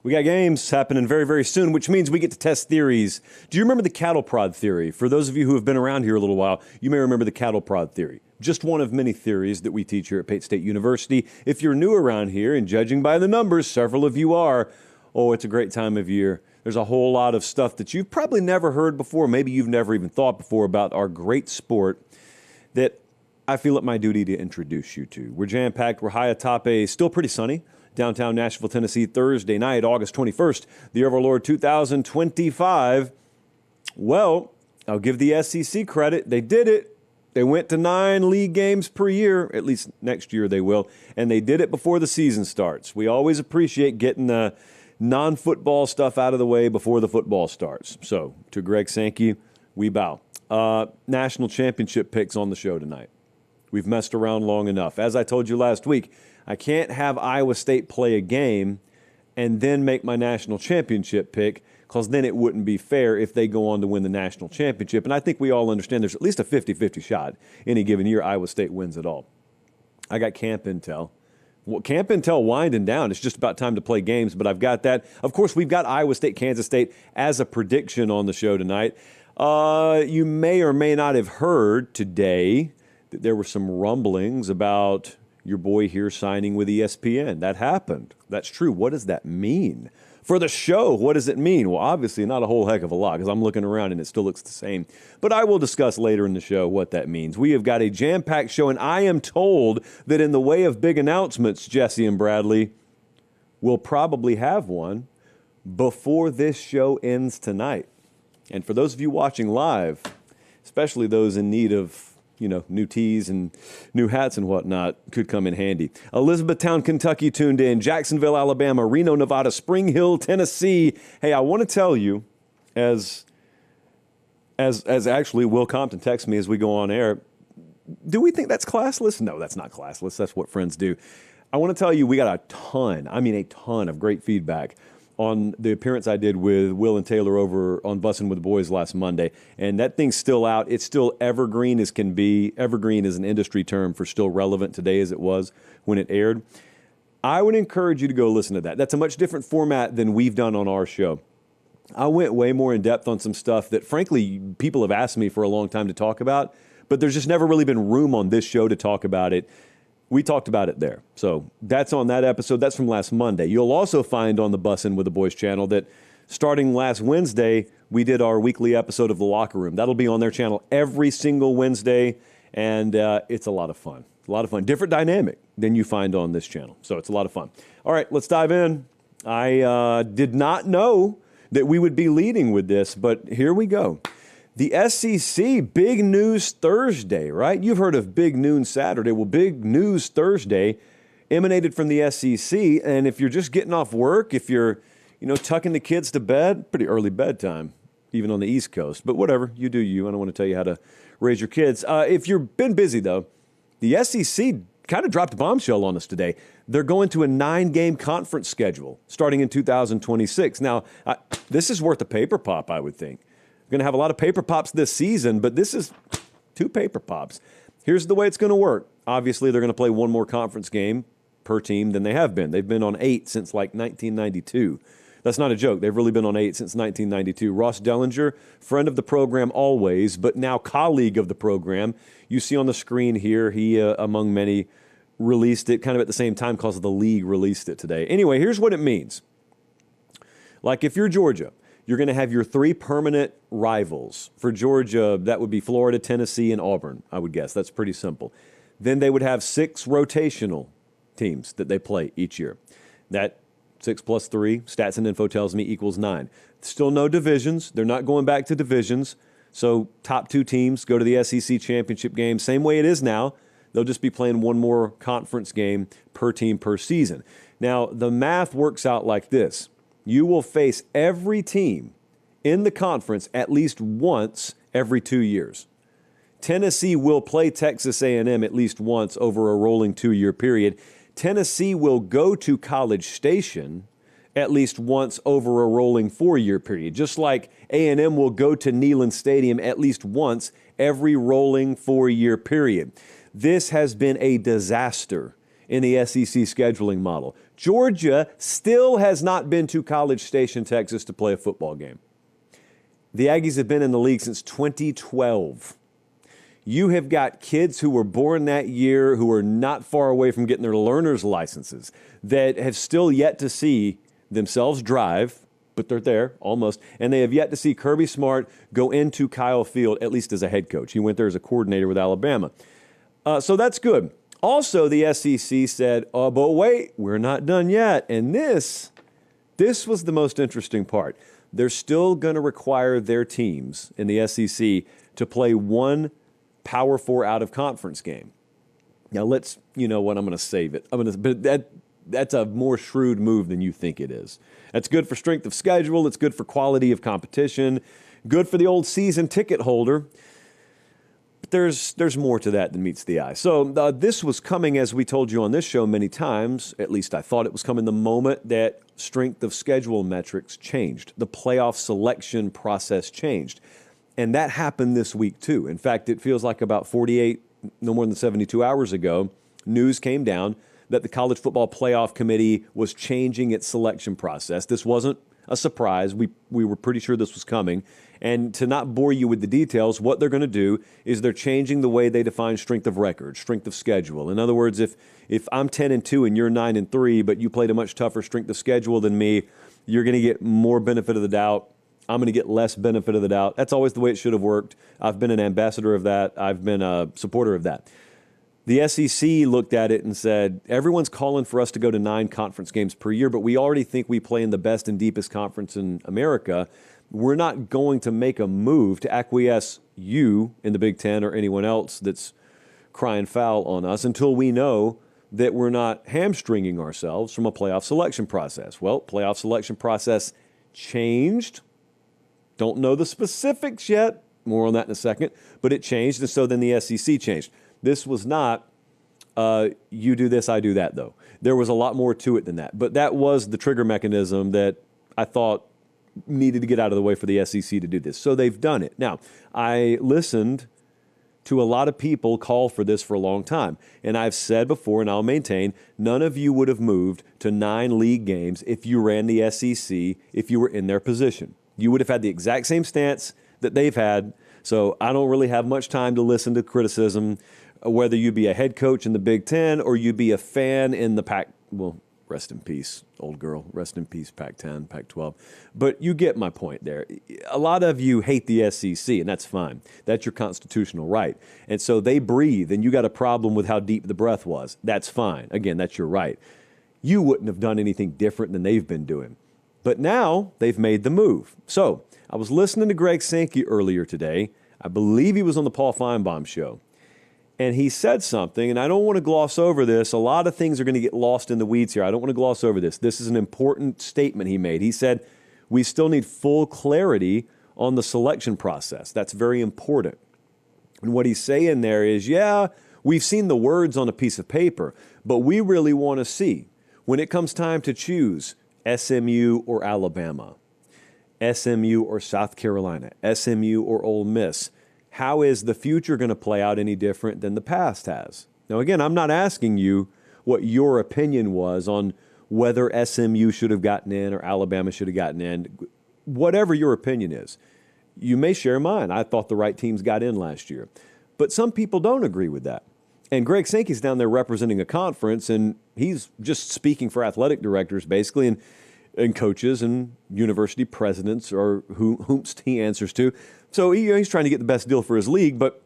We got games happening very, very soon, which means we get to test theories. Do you remember the cattle prod theory? For those of you who have been around here a little while, you may remember the cattle prod theory. Just one of many theories that we teach here at Pate State University. If you're new around here, and judging by the numbers, several of you are, it's a great time of year. There's a whole lot of stuff that you've probably never heard before, maybe you've never even thought before about our great sport that I feel it my duty to introduce you to. We're jam-packed, we're high atop a still pretty sunny downtown Nashville, Tennessee, Thursday night, August 21st, the year of our Lord 2025. Well, I'll give the SEC credit. They did it. They went to 9 league games per year, at least next year they will, and they did it before the season starts. We always appreciate getting the non-football stuff out of the way before the football starts. So, to Greg Sankey, we bow. National championship picks on the show tonight. We've messed around long enough. As I told you last week, I can't have Iowa State play a game and then make my national championship pick, because then it wouldn't be fair if they go on to win the national championship. And I think we all understand there's at least a 50-50 shot any given year Iowa State wins it all. I got camp intel. Well, camp intel winding down. It's just about time to play games, but I've got that. Of course, we've got Iowa State, Kansas State as a prediction on the show tonight. You may or may not have heard today that there were some rumblings about your boy here signing with ESPN. That happened. That's true. What does that mean? For the show, what does it mean? Well, obviously not a whole heck of a lot, because I'm looking around and it still looks the same. But I will discuss later in the show what that means. We have got a jam-packed show, and I am told that in the way of big announcements, Jesse and Bradley, we'll probably have one before this show ends tonight. And for those of you watching live, especially those in need of new tees and new hats and whatnot, could come in handy. Elizabethtown, Kentucky tuned in. Jacksonville, Alabama. Reno, Nevada. Spring Hill, Tennessee. Hey, I want to tell you, as actually Will Compton texts me as we go on air, do we think that's classless? No, that's not classless. That's what friends do. I want to tell you, we got a ton of great feedback on the appearance I did with Will and Taylor over on Bussin' with the Boys last Monday. And that thing's still out. It's still evergreen as can be. Evergreen is an industry term for still relevant today as it was when it aired. I would encourage you to go listen to that. That's a much different format than we've done on our show. I went way more in depth on some stuff that, frankly, people have asked me for a long time to talk about, but there's just never really been room on this show to talk about it. We talked about it there. So that's on that episode. That's from last Monday. You'll also find on the Bussin' with the Boys channel that starting last Wednesday, we did our weekly episode of The Locker Room. That'll be on their channel every single Wednesday, and it's a lot of fun. A lot of fun. Different dynamic than you find on this channel. So it's a lot of fun. All right, let's dive in. I did not know that we would be leading with this, but here we go. The SEC, big news Thursday, right? You've heard of big noon Saturday. Well, big news Thursday emanated from the SEC. And if you're just getting off work, if you're, tucking the kids to bed, pretty early bedtime, even on the East Coast. But whatever, you do you. I don't want to tell you how to raise your kids. If you've been busy, though, the SEC kind of dropped a bombshell on us today. They're going to a 9-game conference schedule starting in 2026. Now, this is worth a paper pop, I would think. Going to have a lot of paper pops this season, but this is 2 paper pops. Here's the way it's going to work. Obviously, they're going to play one more conference game per team than they have been. They've been on 8 since like 1992. That's not a joke. They've really been on 8 since 1992. Ross Dellinger, friend of the program always, but now colleague of the program. You see on the screen here, he, among many, released it kind of at the same time because the league released it today. Anyway, here's what it means. Like if you're Georgia, you're going to have your 3 permanent rivals. For Georgia, that would be Florida, Tennessee, and Auburn, I would guess. That's pretty simple. Then they would have 6 rotational teams that they play each year. That 6 plus 3, stats and info tells me, equals 9. Still no divisions. They're not going back to divisions. So top 2 teams go to the SEC championship game. Same way it is now. They'll just be playing one more conference game per team per season. Now, the math works out like this. You will face every team in the conference at least once every 2 years. Tennessee will play Texas A&M at least once over a rolling 2-year period. Tennessee will go to College Station at least once over a rolling 4-year period, just like A&M will go to Neyland Stadium at least once every rolling 4-year period. This has been a disaster in the SEC scheduling model. Georgia still has not been to College Station, Texas to play a football game. The Aggies have been in the league since 2012. You have got kids who were born that year who are not far away from getting their learner's licenses that have still yet to see themselves drive, but they're there almost, and they have yet to see Kirby Smart go into Kyle Field, at least as a head coach. He went there as a coordinator with Alabama. So that's good. Also, the SEC said, oh, but wait, we're not done yet. And this was the most interesting part. They're still going to require their teams in the SEC to play one Power 4 out-of-conference game. Now, you know what, I'm going to save it. But that's a more shrewd move than you think it is. That's good for strength of schedule. It's good for quality of competition. Good for the old season ticket holder. But there's more to that than meets the eye. So this was coming, as we told you on this show many times, at least I thought it was coming the moment that strength of schedule metrics changed. The playoff selection process changed. And that happened this week, too. In fact, it feels like about 48, no more than 72 hours ago, news came down that the College Football Playoff Committee was changing its selection process. This wasn't a surprise. We were pretty sure this was coming. And to not bore you with the details, what they're going to do is they're changing the way they define strength of record, strength of schedule. In other words, if I'm 10-2 and you're 9-3, but you played a much tougher strength of schedule than me, you're going to get more benefit of the doubt. I'm going to get less benefit of the doubt. That's always the way it should have worked. I've been an ambassador of that. I've been a supporter of that. The SEC looked at it and said, everyone's calling for us to go to 9 conference games per year, but we already think we play in the best and deepest conference in America. We're not going to make a move to acquiesce you in the Big Ten or anyone else that's crying foul on us until we know that we're not hamstringing ourselves from a playoff selection process. Well, playoff selection process changed. Don't know the specifics yet. More on that in a second. But it changed, and so then the SEC changed. This was not, you do this, I do that, though. There was a lot more to it than that. But that was the trigger mechanism that I thought needed to get out of the way for the SEC to do this. So they've done it. Now, I listened to a lot of people call for this for a long time. And I've said before, and I'll maintain, none of you would have moved to 9 league games if you ran the SEC, if you were in their position. You would have had the exact same stance that they've had. So I don't really have much time to listen to criticism, whether you be a head coach in the Big Ten or you be a fan in the Pac. Well, rest in peace, old girl. Rest in peace, Pac-10, Pac-12. But you get my point there. A lot of you hate the SEC, and that's fine. That's your constitutional right. And so they breathe, and you got a problem with how deep the breath was. That's fine. Again, that's your right. You wouldn't have done anything different than they've been doing. But now they've made the move. So I was listening to Greg Sankey earlier today. I believe he was on the Paul Feinbaum show. And he said something, and I don't want to gloss over this. A lot of things are going to get lost in the weeds here. I don't want to gloss over this. This is an important statement he made. He said, we still need full clarity on the selection process. That's very important. And what he's saying there is, yeah, we've seen the words on a piece of paper, but we really want to see, when it comes time to choose SMU or Alabama, SMU or South Carolina, SMU or Ole Miss, how is the future going to play out any different than the past has? Now, again, I'm not asking you what your opinion was on whether SMU should have gotten in or Alabama should have gotten in. Whatever your opinion is, you may share mine. I thought the right teams got in last year. But some people don't agree with that. And Greg Sankey's down there representing a conference, and he's just speaking for athletic directors, basically, and coaches and university presidents or whomst he answers to. So he's trying to get the best deal for his league, but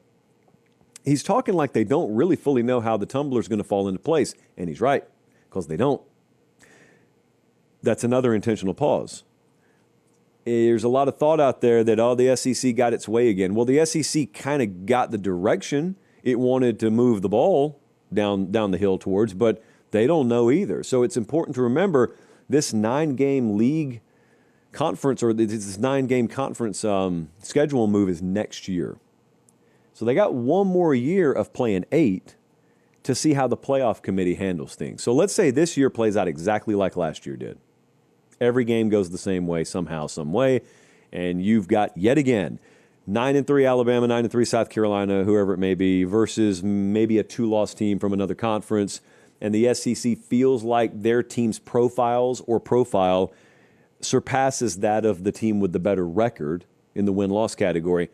he's talking like they don't really fully know how the tumbler's going to fall into place. And he's right, because they don't. That's another intentional pause. There's a lot of thought out there that, the SEC got its way again. Well, the SEC kind of got the direction it wanted to move the ball down the hill towards, but they don't know either. So it's important to remember this 9-game league conference, or this 9-game conference schedule move is next year. So they got one more year of playing 8 to see how the playoff committee handles things. So let's say this year plays out exactly like last year did. Every game goes the same way, somehow, some way, and you've got, yet again, 9-3 Alabama, 9-3 South Carolina, whoever it may be, versus maybe a 2-loss team from another conference, and the SEC feels like their team's profiles or profile surpasses that of the team with the better record in the win-loss category,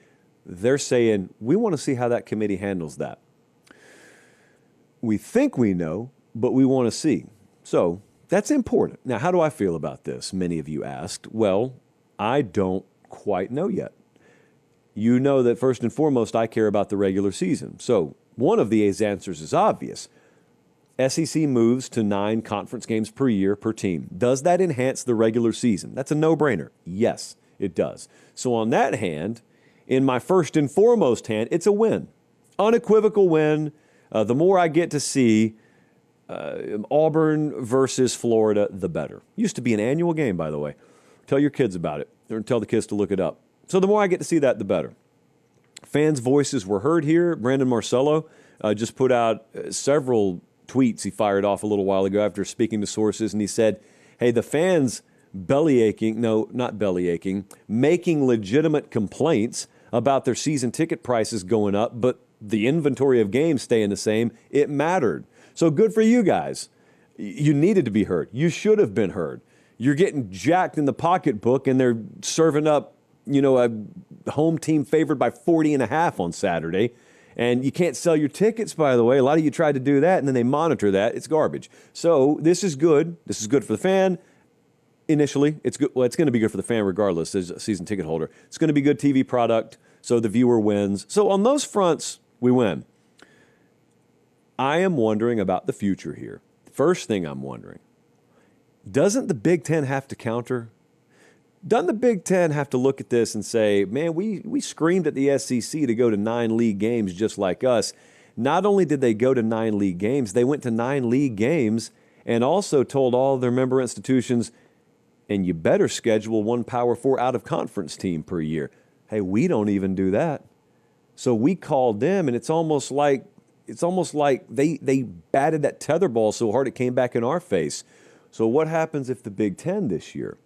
they're saying, we want to see how that committee handles that. We think we know, but we want to see. So that's important. Now, how do I feel about this? Many of you asked. Well, I don't quite know yet. You know that first and foremost, I care about the regular season. So one of the answers is obvious. SEC moves to 9 conference games per year per team. Does that enhance the regular season? That's a no-brainer. Yes, it does. So on that hand, in my first and foremost hand, it's a win. Unequivocal win. The more I get to see Auburn versus Florida, the better. Used to be an annual game, by the way. Tell your kids about it, or tell the kids to look it up. So the more I get to see that, the better. Fans' voices were heard here. Brandon Marcello just put out several tweets he fired off a little while ago after speaking to sources, and he said, hey, the fans making legitimate complaints about their season ticket prices going up, but the inventory of games staying the same, it mattered. So good for you guys. You needed to be heard. You should have been heard. You're getting jacked in the pocketbook, and they're serving up, a home team favored by 40.5 on Saturday. And you can't sell your tickets, by the way. A lot of you tried to do that, and then they monitor that. It's garbage. So this is good. This is good for the fan. Initially, it's good. Well, it's going to be good for the fan regardless as a season ticket holder. It's going to be good TV product, so the viewer wins. So on those fronts, we win. I am wondering about the future here. First thing I'm wondering, doesn't the Big Ten have to counter? Doesn't the Big Ten have to look at this and say, man, we screamed at the SEC to go to 9 league games just like us. Not only did they go to 9 league games, they went to 9 league games and also told all their member institutions, and you better schedule one Power 4 out-of-conference team per year. Hey, we don't even do that. So we called them, and it's almost like they batted that tether ball so hard it came back in our face. So what happens if the Big Ten this year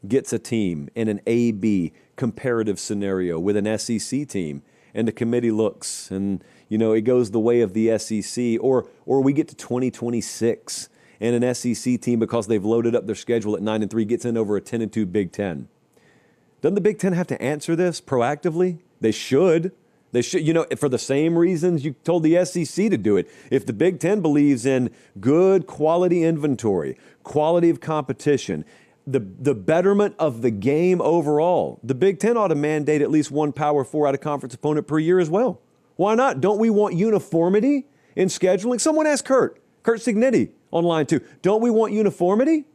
gets a team in an A-B comparative scenario with an SEC team, and the committee looks, and it goes the way of the SEC, or we get to 2026 and an SEC team, because they've loaded up their schedule at 9-3, gets in over a 10-2 Big Ten. Doesn't the Big Ten have to answer this proactively? They should. They should, for the same reasons you told the SEC to do it. If the Big Ten believes in good quality inventory, quality of competition, the betterment of the game overall, the Big Ten ought to mandate at least one Power 4 out-of-conference opponent per year as well. Why not? Don't we want uniformity in scheduling? Someone asked Kurt Signetti on line 2. Don't we want uniformity?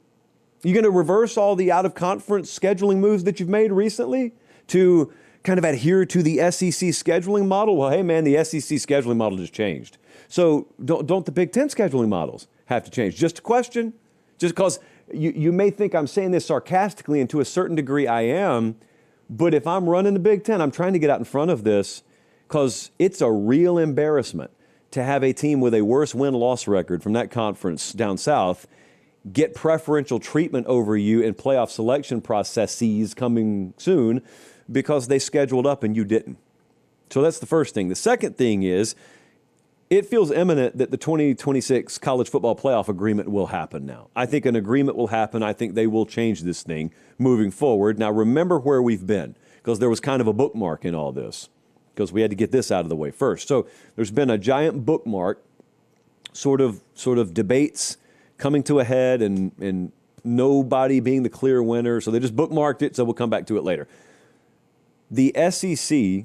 You going to reverse all the out-of-conference scheduling moves that you've made recently to kind of adhere to the SEC scheduling model? Well, hey, man, the SEC scheduling model just changed. So don't the Big Ten scheduling models have to change? Just a question. Just because you may think I'm saying this sarcastically, and to a certain degree I am, but if I'm running the Big Ten, I'm trying to get out in front of this, because it's a real embarrassment to have a team with a worse win-loss record from that conference down south get preferential treatment over you in playoff selection processes coming soon because they scheduled up and you didn't. So that's the first thing. The second thing is, it feels imminent that the 2026 college football playoff agreement will happen now. I think an agreement will happen. I think they will change this thing moving forward. Now, remember where we've been, because there was kind of a bookmark in all this, because we had to get this out of the way first. So there's been a giant bookmark, sort of debates coming to a head, and nobody being the clear winner. So they just bookmarked it, so we'll come back to it later. The SEC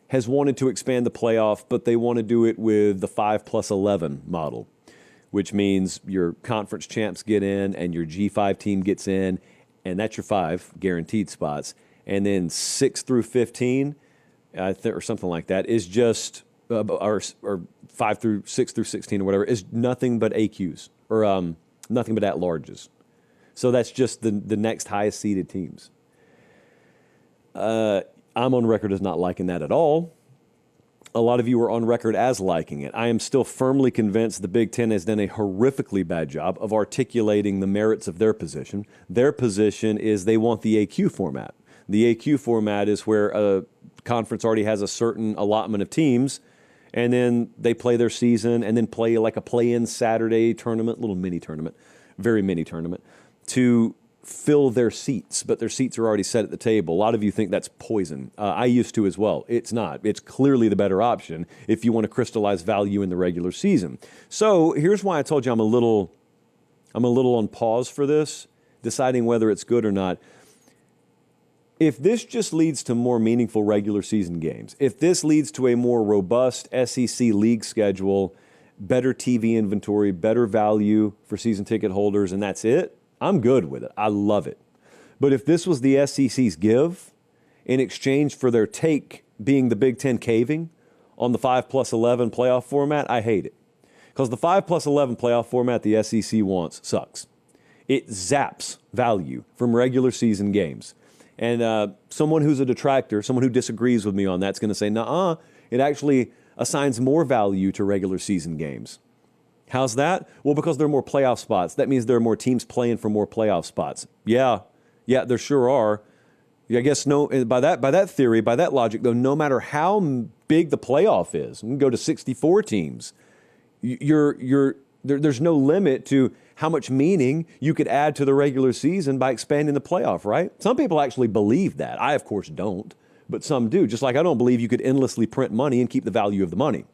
has wanted to expand the playoff, but they want to do it with the 5+11 model, which means your conference champs get in and your G5 team gets in, and that's your 5 guaranteed spots. And then 6 through 15, or something like that, is just, or 5 through 6 through 16 or whatever, is nothing but AQs, or nothing but at-larges. So that's just the next highest seeded teams. I'm on record as not liking that at all. A lot of you are on record as liking it. I am still firmly convinced the Big Ten has done a horrifically bad job of articulating the merits of their position. Their position is they want the AQ format. The AQ format is where a conference already has a certain allotment of teams, and then they play their season and then play like a play-in Saturday tournament, little mini tournament, very mini tournament, to fill their seats, but their seats are already set at the table. A lot of you think that's poison. I used to as well. It's not. It's clearly the better option if you want to crystallize value in the regular season. So here's why I told you I'm a little on pause for this, deciding whether it's good or not. If this just leads to more meaningful regular season games, if this leads to a more robust SEC league schedule, better TV inventory, better value for season ticket holders, and that's it, I'm good with it. I love it. But if this was the SEC's give in exchange for their take being the Big Ten caving on the 5+11 playoff format, I hate it. Because the 5+11 playoff format the SEC wants sucks. It zaps value from regular season games. And someone who's a detractor, someone who disagrees with me on that's going to say, nuh-uh, it actually assigns more value to regular season games. How's that? Well, because there are more playoff spots. That means there are more teams playing for more playoff spots. Yeah, there sure are. I guess by that theory, by that logic, though, no matter how big the playoff is, we can go to 64 teams. There's no limit to how much meaning you could add to the regular season by expanding the playoff, right? Some people actually believe that. I, of course, don't, but some do. Just like I don't believe you could endlessly print money and keep the value of the money.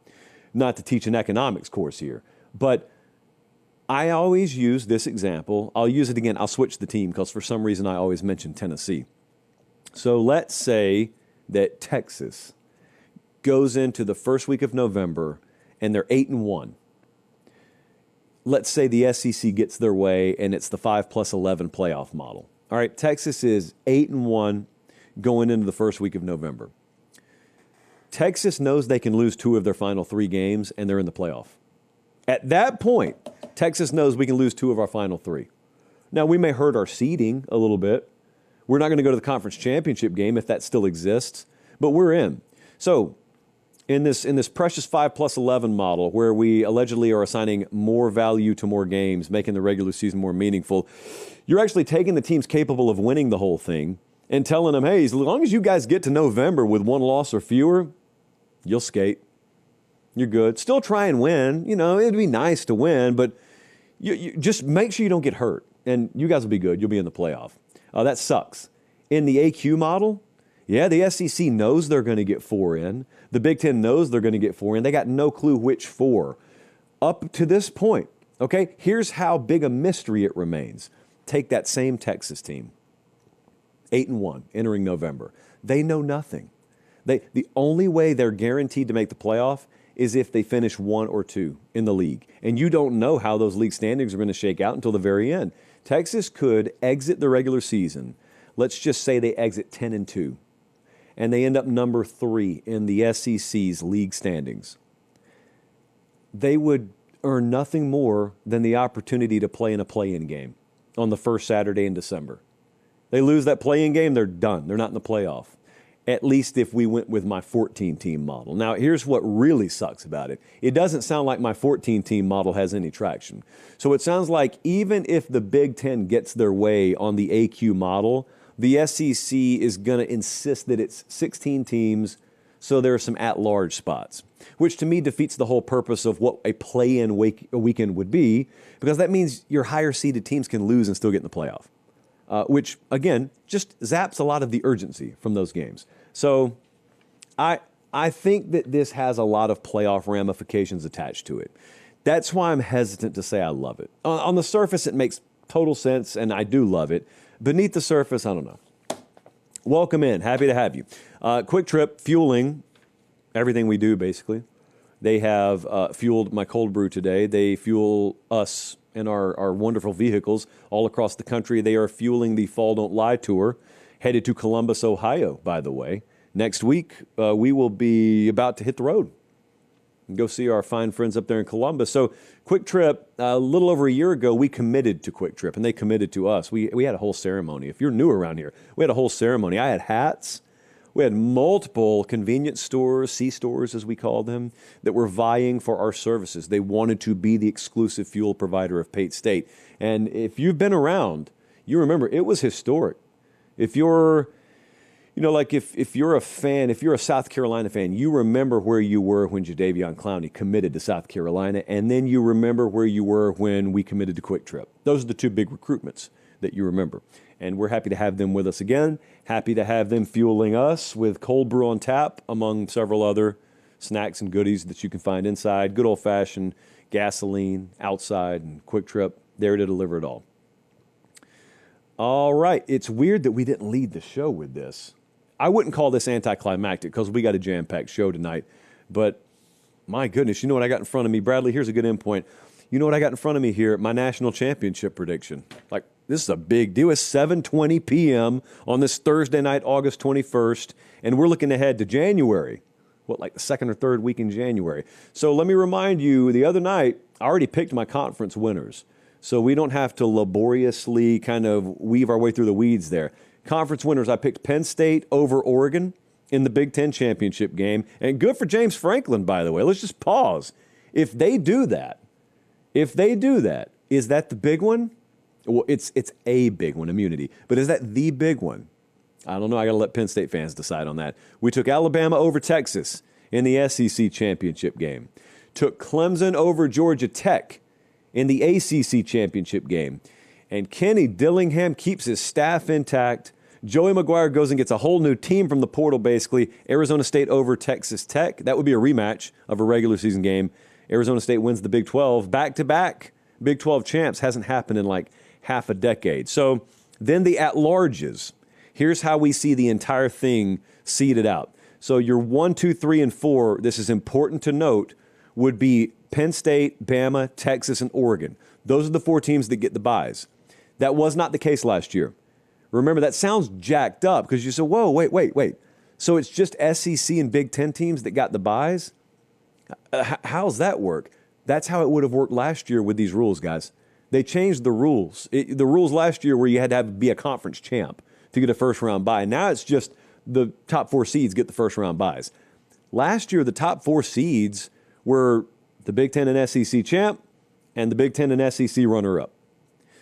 Not to teach an economics course here. But I always use this example. I'll use it again. I'll switch the team because for some reason I always mention Tennessee. So let's say that Texas goes into the first week of November and they're 8-1. Let's say the SEC gets their way and it's the 5+11 playoff model. All right, Texas is 8-1 going into the first week of November. Texas knows they can lose 2 of their final 3 games and they're in the playoff. At that point, Texas knows we can lose 2 of our final 3. Now, we may hurt our seeding a little bit. We're not going to go to the conference championship game if that still exists, but we're in. So in this precious 5+11 model where we allegedly are assigning more value to more games, making the regular season more meaningful, you're actually taking the teams capable of winning the whole thing and telling them, hey, as long as you guys get to November with 1 loss or fewer, you'll skate. You're good. Still try and win. It'd be nice to win, but you just make sure you don't get hurt. And you guys will be good. You'll be in the playoff. That sucks. In the AQ model, yeah, the SEC knows they're going to get 4 in. The Big Ten knows they're going to get 4 in. They got no clue which 4. Up to this point, okay, here's how big a mystery it remains. Take that same Texas team, 8-1, entering November. They know nothing. The only way they're guaranteed to make the playoff is if they finish 1 or 2 in the league. And you don't know how those league standings are going to shake out until the very end. Texas could exit the regular season. Let's just say they exit 10-2. And they end up number 3 in the SEC's league standings. They would earn nothing more than the opportunity to play in a play-in game on the first Saturday in December. They lose that play-in game, they're done. They're not in the playoff. At least if we went with my 14-team model. Now, here's what really sucks about it. It doesn't sound like my 14-team model has any traction. So it sounds like even if the Big Ten gets their way on the AQ model, the SEC is going to insist that it's 16 teams, so there are some at-large spots, which to me defeats the whole purpose of what a play-in weekend would be, because that means your higher-seeded teams can lose and still get in the playoff. Which, again, just zaps a lot of the urgency from those games. So I think that this has a lot of playoff ramifications attached to it. That's why I'm hesitant to say I love it. On the surface, it makes total sense, and I do love it. Beneath the surface, I don't know. Welcome in. Happy to have you. Quick Trip, fueling everything we do, basically. They have fueled my cold brew today. They fuel us in our wonderful vehicles all across the country. They are fueling the Fall Don't Lie tour, headed to Columbus, Ohio, by the way. Next week, we will be about to hit the road and go see our fine friends up there in Columbus. So Quick Trip, a little over a year ago, we committed to Quick Trip, and they committed to us. We had a whole ceremony. If you're new around here, we had a whole ceremony. I had hats. We had multiple convenience stores, C-stores as we call them, that were vying for our services. They wanted to be the exclusive fuel provider of Pate State. And if you've been around, you remember it was historic. If you're Like if you're a fan, if you're a South Carolina fan, you remember where you were when Jadeveon Clowney committed to South Carolina, and then you remember where you were when we committed to Quick Trip. Those are the two big recruitments that you remember. And we're happy to have them with us again, happy to have them fueling us with cold brew on tap, among several other snacks and goodies that you can find inside. Good old-fashioned gasoline outside and Quick Trip, there to deliver it all. All right, it's weird that we didn't lead the show with this. I wouldn't call this anticlimactic because we got a jam-packed show tonight. But my goodness, you know what I got in front of me? Bradley, here's a good endpoint. You know what I got in front of me here? My national championship prediction. Like, this is a big deal. It's 7:20 p.m. on this Thursday night, August 21st, and we're looking ahead to January. Like the second or third week in January. So let me remind you, the other night, I already picked my conference winners. So we don't have to laboriously kind of weave our way through the weeds there. Conference winners, I picked Penn State over Oregon in the Big Ten championship game. And good for James Franklin, by the way. Let's just pause. If they do that, is that the big one? Well, it's a big one, immunity. But is that the big one? I don't know. I got to let Penn State fans decide on that. We took Alabama over Texas in the SEC championship game. Took Clemson over Georgia Tech in the ACC championship game. And Kenny Dillingham keeps his staff intact. Joey McGuire goes and gets a whole new team from the portal, basically. Arizona State over Texas Tech. That would be a rematch of a regular season game. Arizona State wins the Big 12. Back-to-back Big 12 champs. Hasn't happened in like half a decade. So then the at-larges. Here's how we see the entire thing seeded out. So your 1, 2, 3, and 4, this is important to note, would be Penn State, Bama, Texas, and Oregon. Those are the 4 teams that get the byes. That was not the case last year. Remember, that sounds jacked up because you say, whoa, wait. So it's just SEC and Big Ten teams that got the byes? How's that work? That's how it would have worked last year with these rules, guys. They changed the rules. The rules last year where you had to be a conference champ to get a first-round bye. Now it's just the top 4 seeds get the first-round byes. Last year, the top 4 seeds were the Big Ten and SEC champ and the Big Ten and SEC runner-up.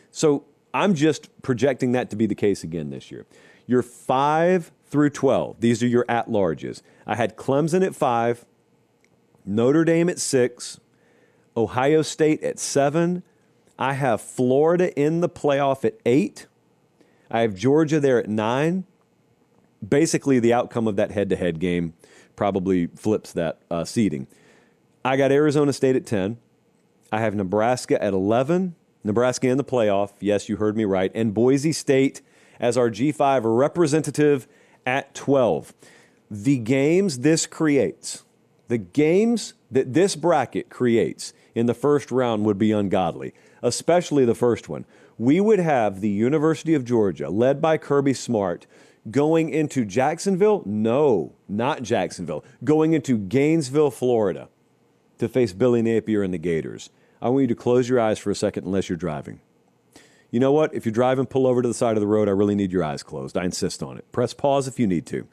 So I'm just projecting that to be the case again this year. Your 5 through 12, these are your at-larges. I had Clemson at 5, Notre Dame at 6, Ohio State at 7. I have Florida in the playoff at 8. I have Georgia there at 9. Basically, the outcome of that head-to-head game probably flips that seeding. I got Arizona State at 10. I have Nebraska at 11. Nebraska in the playoff. Yes, you heard me right. And Boise State as our G5 representative at 12. The games this creates, the games that this bracket creates in the first round would be ungodly, especially the first one. We would have the University of Georgia, led by Kirby Smart, going into Jacksonville? No, not Jacksonville. Going into Gainesville, Florida, to face Billy Napier and the Gators. I want you to close your eyes for a second unless you're driving. You know what? If you're driving, pull over to the side of the road. I really need your eyes closed. I insist on it. Press pause if you need to.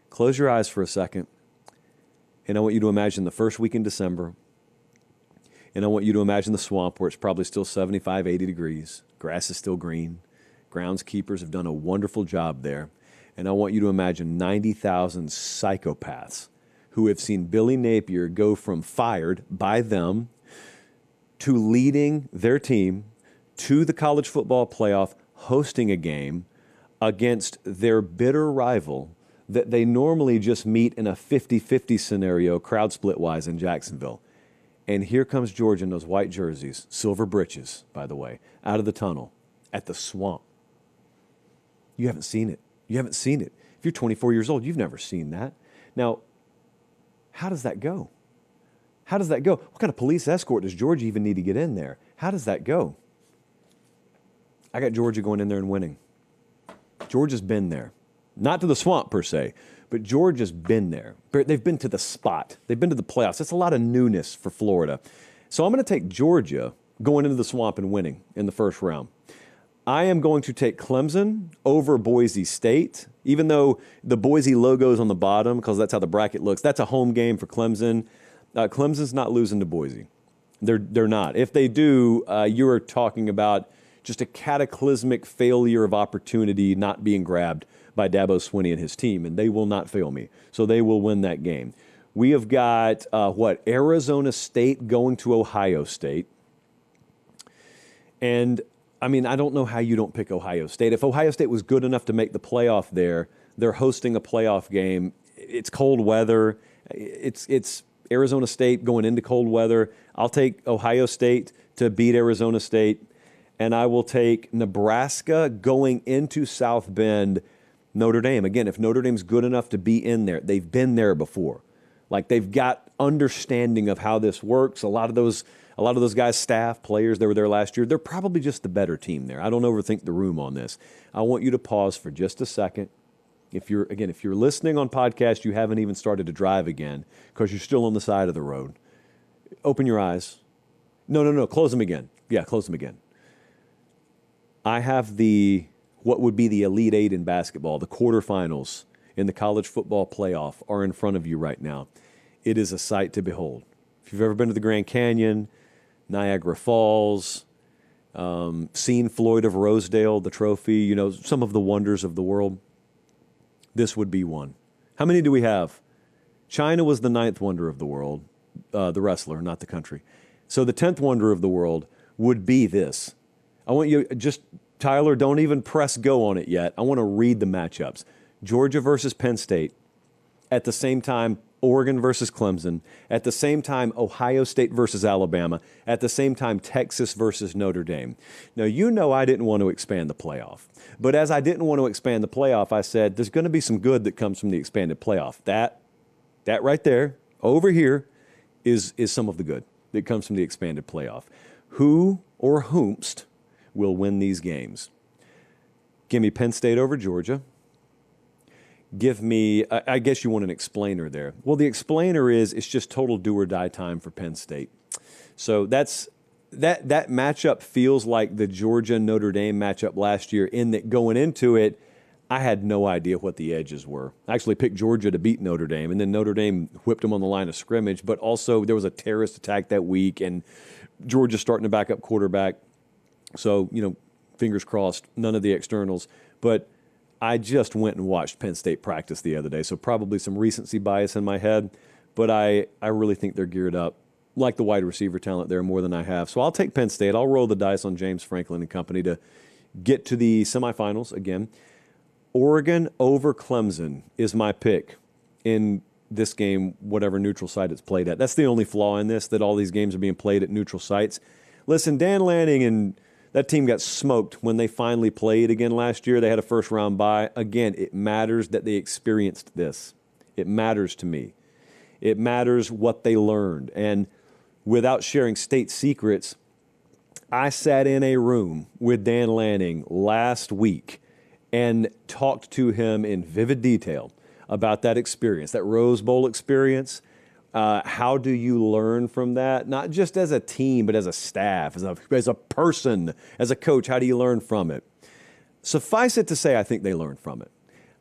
Close your eyes for a second. And I want you to imagine the first week in December. And I want you to imagine the swamp where it's probably still 75, 80 degrees. Grass is still green. Groundskeepers have done a wonderful job there. And I want you to imagine 90,000 psychopaths who have seen Billy Napier go from fired by them to leading their team to the college football playoff, hosting a game against their bitter rival that they normally just meet in a 50-50 scenario, crowd split-wise, in Jacksonville. And here comes Georgia in those white jerseys, silver breeches, by the way, out of the tunnel at the swamp. You haven't seen it. You haven't seen it. If you're 24 years old, you've never seen that. Now, how does that go? How does that go? What kind of police escort does Georgia even need to get in there? How does that go? I got Georgia going in there and winning. Georgia's been there. Not to the swamp, per se, but Georgia's been there. They've been to the spot. They've been to the playoffs. That's a lot of newness for Florida. So I'm going to take Georgia going into the swamp and winning in the first round. I am going to take Clemson over Boise State, even though the Boise logo is on the bottom because that's how the bracket looks. That's a home game for Clemson. Clemson's not losing to Boise. They're not. If they do, you are talking about just a cataclysmic failure of opportunity not being grabbed by Dabo Swinney and his team, and they will not fail me. So they will win that game. We have got, Arizona State going to Ohio State. And, I mean, I don't know how you don't pick Ohio State. If Ohio State was good enough to make the playoff there, they're hosting a playoff game. It's cold weather. It's Arizona State going into cold weather. I'll take Ohio State to beat Arizona State. And I will take Nebraska going into South Bend, Notre Dame. Again, if Notre Dame's good enough to be in there, they've been there before. Like, they've got understanding of how this works. A lot of those guys, staff, players that were there last year, they're probably just the better team there. I don't overthink the room on this. I want you to pause for just a second. If you're listening on podcast, you haven't even started to drive again because you're still on the side of the road. Open your eyes. No. Close them again. Yeah, close them again. I have what would be the Elite Eight in basketball, the quarterfinals in the college football playoff are in front of you right now. It is a sight to behold. If you've ever been to the Grand Canyon, Niagara Falls, seen Floyd of Rosedale, the trophy, some of the wonders of the world, this would be one. How many do we have? China was the 9th wonder of the world, the wrestler, not the country. So the 10th wonder of the world would be this. I want you, Tyler, don't even press go on it yet. I want to read the matchups. Georgia versus Penn State. At the same time, Oregon versus Clemson. At the same time, Ohio State versus Alabama. At the same time, Texas versus Notre Dame. Now, I didn't want to expand the playoff. But as I didn't want to expand the playoff, I said there's going to be some good that comes from the expanded playoff. That right there, over here, is some of the good that comes from the expanded playoff. Who or whomst will win these games? Give me Penn State over Georgia. Give me, I guess you want an explainer there. Well, the explainer is it's just total do or die time for Penn State. So that matchup feels like the Georgia-Notre Dame matchup last year in that going into it, I had no idea what the edges were. I actually picked Georgia to beat Notre Dame, and then Notre Dame whipped them on the line of scrimmage, but also there was a terrorist attack that week, and Georgia starting to back up quarterback. So, fingers crossed, none of the externals. But I just went and watched Penn State practice the other day, so probably some recency bias in my head. But I really think they're geared up, like the wide receiver talent there, more than I have. So I'll take Penn State. I'll roll the dice on James Franklin and company to get to the semifinals again. Oregon over Clemson is my pick in this game, whatever neutral site it's played at. That's the only flaw in this, that all these games are being played at neutral sites. Listen, Dan Lanning and that team got smoked when they finally played again last year. They had a first-round bye. Again, it matters that they experienced this. It matters to me. It matters what they learned. And without sharing state secrets, I sat in a room with Dan Lanning last week and talked to him in vivid detail about that experience, that Rose Bowl experience. How do you learn from that? Not just as a team, but as a staff, as a person, as a coach. How do you learn from it? Suffice it to say, I think they learned from it.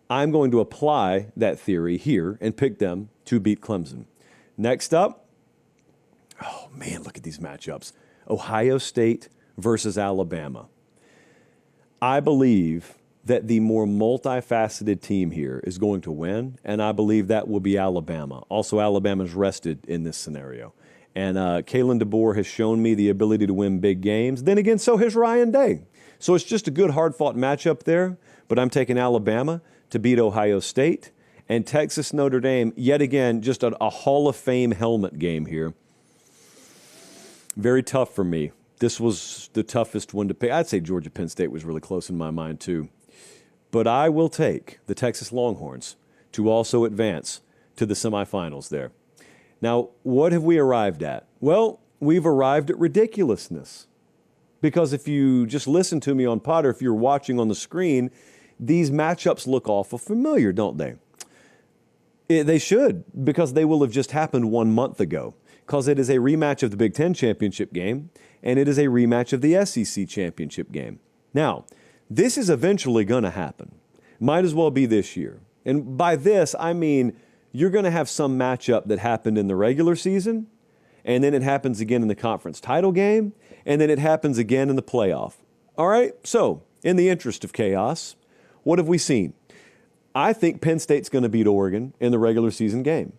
I'm going to apply that theory here and pick them to beat Clemson. Next up, oh man, look at these matchups. Ohio State versus Alabama. I believe that the more multifaceted team here is going to win, and I believe that will be Alabama. Also, Alabama's rested in this scenario. And Kalen DeBoer has shown me the ability to win big games. Then again, so has Ryan Day. So it's just a good, hard-fought matchup there, but I'm taking Alabama to beat Ohio State. And Texas Notre Dame, yet again, just a Hall of Fame helmet game here. Very tough for me. This was the toughest one to pick. I'd say Georgia Penn State was really close in my mind, too. But I will take the Texas Longhorns to also advance to the semifinals there. Now, what have we arrived at? Well, we've arrived at ridiculousness. Because if you just listen to me on Potter, if you're watching on the screen, these matchups look awful familiar, don't they? They should, because they will have just happened 1 month ago. Because it is a rematch of the Big Ten championship game, and it is a rematch of the SEC championship game. Now, this is eventually going to happen. Might as well be this year. And by this, I mean you're going to have some matchup that happened in the regular season, and then it happens again in the conference title game, and then it happens again in the playoff. All right? So, in the interest of chaos, what have we seen? I think Penn State's going to beat Oregon in the regular season game.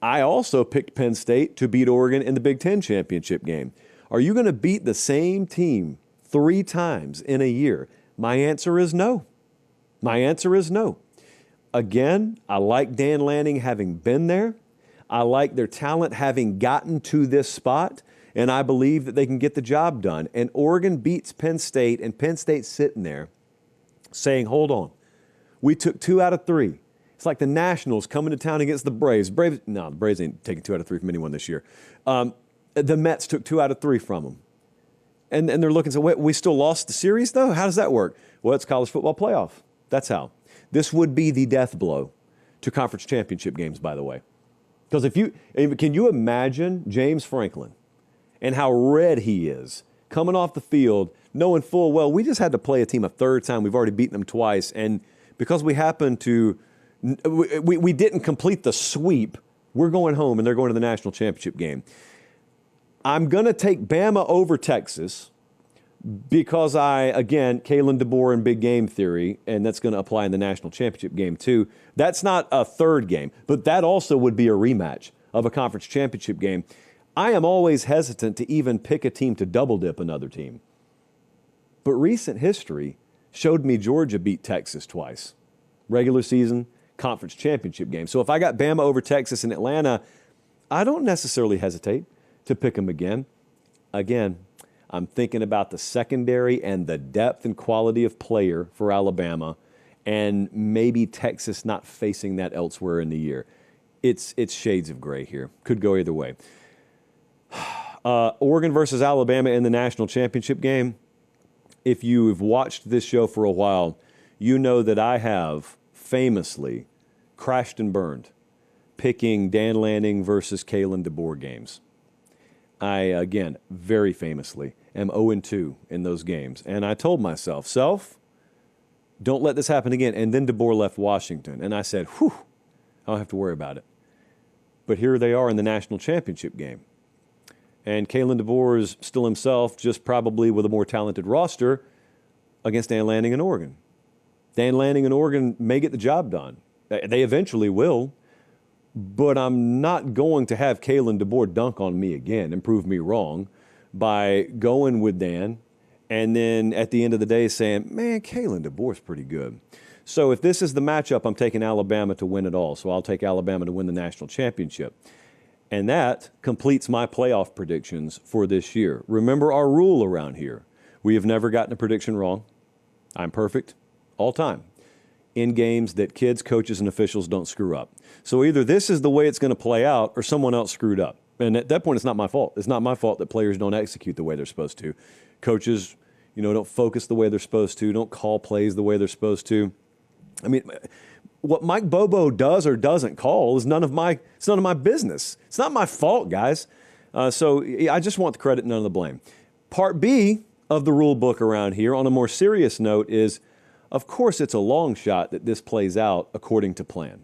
I also picked Penn State to beat Oregon in the Big Ten championship game. Are you going to beat the same team 3 times in a year? My answer is no. My answer is no. Again, I like Dan Lanning having been there. I like their talent having gotten to this spot, and I believe that they can get the job done. And Oregon beats Penn State, and Penn State's sitting there saying, hold on, we took 2 out of 3. It's like the Nationals coming to town against the Braves. The Braves ain't taking 2 out of 3 from anyone this year. The Mets took 2 out of 3 from them. And they're looking, so wait, we still lost the series, though? How does that work? Well, it's college football playoff. That's how. This would be the death blow to conference championship games, by the way. Because can you imagine James Franklin and how red he is coming off the field, knowing full well we just had to play a team a third time. We've already beaten them twice. And because we happened to, we didn't complete the sweep, we're going home and they're going to the national championship game. I'm going to take Bama over Texas because Kalen DeBoer and big game theory, and that's going to apply in the national championship game too. That's not a third game, but that also would be a rematch of a conference championship game. I am always hesitant to even pick a team to double dip another team. But recent history showed me Georgia beat Texas twice. Regular season, conference championship game. So if I got Bama over Texas and Atlanta, I don't necessarily hesitate to pick them again. Again, I'm thinking about the secondary and the depth and quality of player for Alabama, and maybe Texas not facing that elsewhere in the year. It's shades of gray here. Could go either way. Oregon versus Alabama in the national championship game. If you've watched this show for a while, you know that I have famously crashed and burned picking Dan Lanning versus Kalen DeBoer games. I, again, very famously am 0-2 in those games. And I told myself, don't let this happen again. And then DeBoer left Washington. And I said, I don't have to worry about it. But here they are in the national championship game. And Kalen DeBoer is still himself, just probably with a more talented roster against Dan Lanning and Oregon. Dan Lanning and Oregon may get the job done. They eventually will. But I'm not going to have Kalen DeBoer dunk on me again and prove me wrong by going with Dan and then at the end of the day saying, man, Kalen DeBoer's pretty good. So if this is the matchup, I'm taking Alabama to win it all. So I'll take Alabama to win the national championship. And that completes my playoff predictions for this year. Remember our rule around here. We have never gotten a prediction wrong. I'm perfect all time in games that kids, coaches, and officials don't screw up. So either this is the way it's going to play out or someone else screwed up. And at that point, it's not my fault. It's not my fault that players don't execute the way they're supposed to. Coaches, don't focus the way they're supposed to, don't call plays the way they're supposed to. I mean, what Mike Bobo does or doesn't call is none of my business. It's not my fault, guys. So I just want the credit, none of the blame. Part B of the rule book around here, on a more serious note, is, of course, it's a long shot that this plays out according to plan.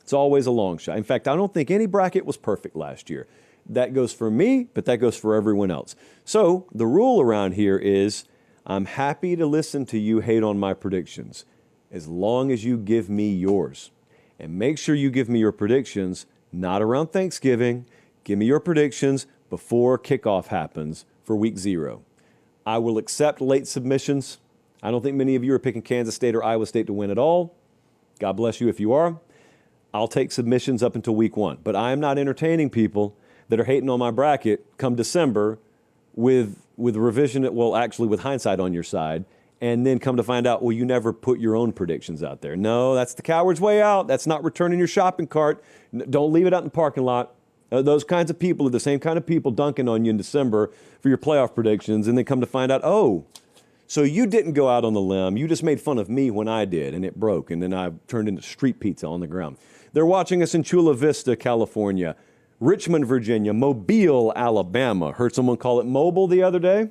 It's always a long shot. In fact, I don't think any bracket was perfect last year. That goes for me, but that goes for everyone else. So the rule around here is I'm happy to listen to you hate on my predictions as long as you give me yours. And make sure you give me your predictions not around Thanksgiving. Give me your predictions before kickoff happens for week 0. I will accept late submissions. I don't think many of you are picking Kansas State or Iowa State to win at all. God bless you if you are. I'll take submissions up until week 1. But I am not entertaining people that are hating on my bracket come December with revision, with hindsight on your side, and then come to find out, you never put your own predictions out there. No, that's the coward's way out. That's not returning your shopping cart. Don't leave it out in the parking lot. Those kinds of people are the same kind of people dunking on you in December for your playoff predictions, and then come to find out, so you didn't go out on the limb. You just made fun of me when I did, and it broke, and then I turned into street pizza on the ground. They're watching us in Chula Vista, California, Richmond, Virginia, Mobile, Alabama. Heard someone call it mobile the other day.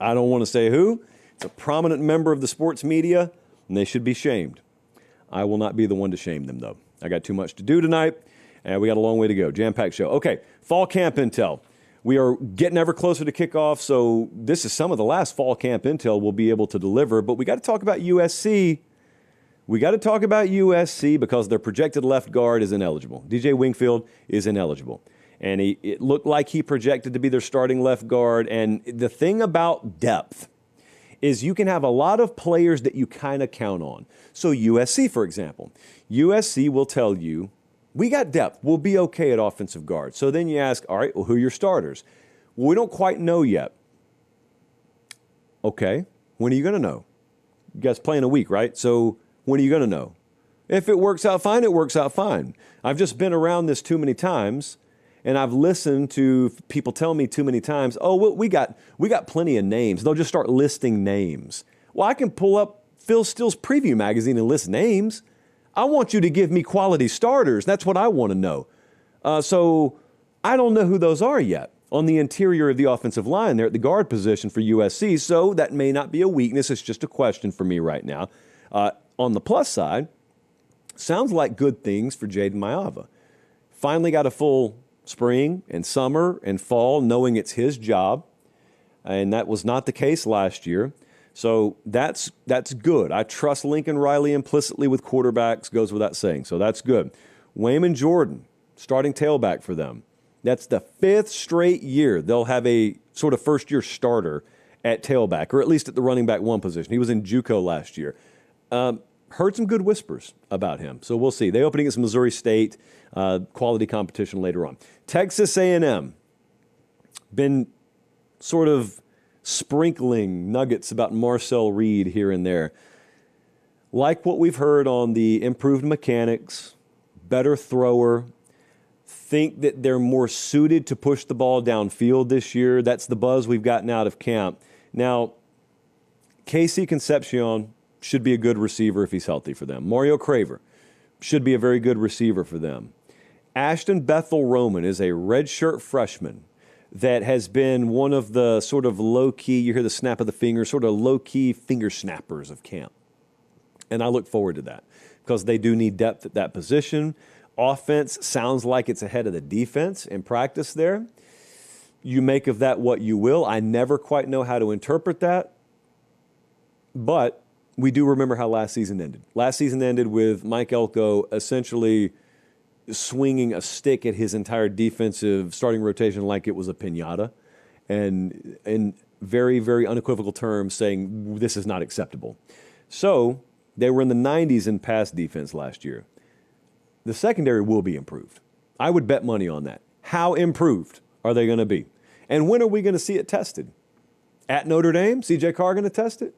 I don't want to say who. It's a prominent member of the sports media, and they should be shamed. I will not be the one to shame them, though. I got too much to do tonight, and we got a long way to go. Jam-packed show. Okay, fall camp intel. We are getting ever closer to kickoff, so this is some of the last fall camp intel we'll be able to deliver, but we got to talk about USC. We got to talk about USC because their projected left guard is ineligible. DJ Wingfield is ineligible. And it looked like he projected to be their starting left guard. And the thing about depth is you can have a lot of players that you kind of count on. So USC, for example, USC will tell you, we got depth. We'll be okay at offensive guard. So then you ask, all right, well, who are your starters? Well, we don't quite know yet. Okay, when are you going to know? You guys play in a week, right? So when are you going to know? If it works out fine, it works out fine. I've just been around this too many times, and I've listened to people tell me too many times, oh, well, we got plenty of names. They'll just start listing names. Well, I can pull up Phil Steele's preview magazine and list names. I want you to give me quality starters. That's what I want to know. So I don't know who those are yet on the interior of the offensive line there at the guard position for USC. So that may not be a weakness. It's just a question for me right now. On the plus side, sounds like good things for Jaden Maiava. Finally got a full spring and summer and fall knowing it's his job. And that was not the case last year. So that's good. I trust Lincoln Riley implicitly with quarterbacks, goes without saying. So that's good. Wayman Jordan, starting tailback for them. That's the 5th straight year they'll have a sort of first-year starter at tailback, or at least at the running back 1 position. He was in JUCO last year. Heard some good whispers about him, so we'll see. They open against Missouri State, quality competition later on. Texas A&M, been sort of sprinkling nuggets about Marcel Reed here and there. Like what we've heard on the improved mechanics, better thrower, think that they're more suited to push the ball downfield this year. That's the buzz we've gotten out of camp. Now, Casey Concepcion should be a good receiver if he's healthy for them. Mario Craver should be a very good receiver for them. Ashton Bethel-Roman is a redshirt freshman that has been one of the sort of low-key, you hear the snap of the finger, sort of low-key finger snappers of camp. And I look forward to that because they do need depth at that position. Offense sounds like it's ahead of the defense in practice there. You make of that what you will. I never quite know how to interpret that. But we do remember how last season ended. Last season ended with Mike Elko essentially swinging a stick at his entire defensive starting rotation like it was a piñata, and in very, very unequivocal terms saying this is not acceptable. So they were in the 90s in pass defense last year. The secondary will be improved. I would bet money on that. How improved are they going to be? And when are we going to see it tested? At Notre Dame? C.J. Carr going to test it?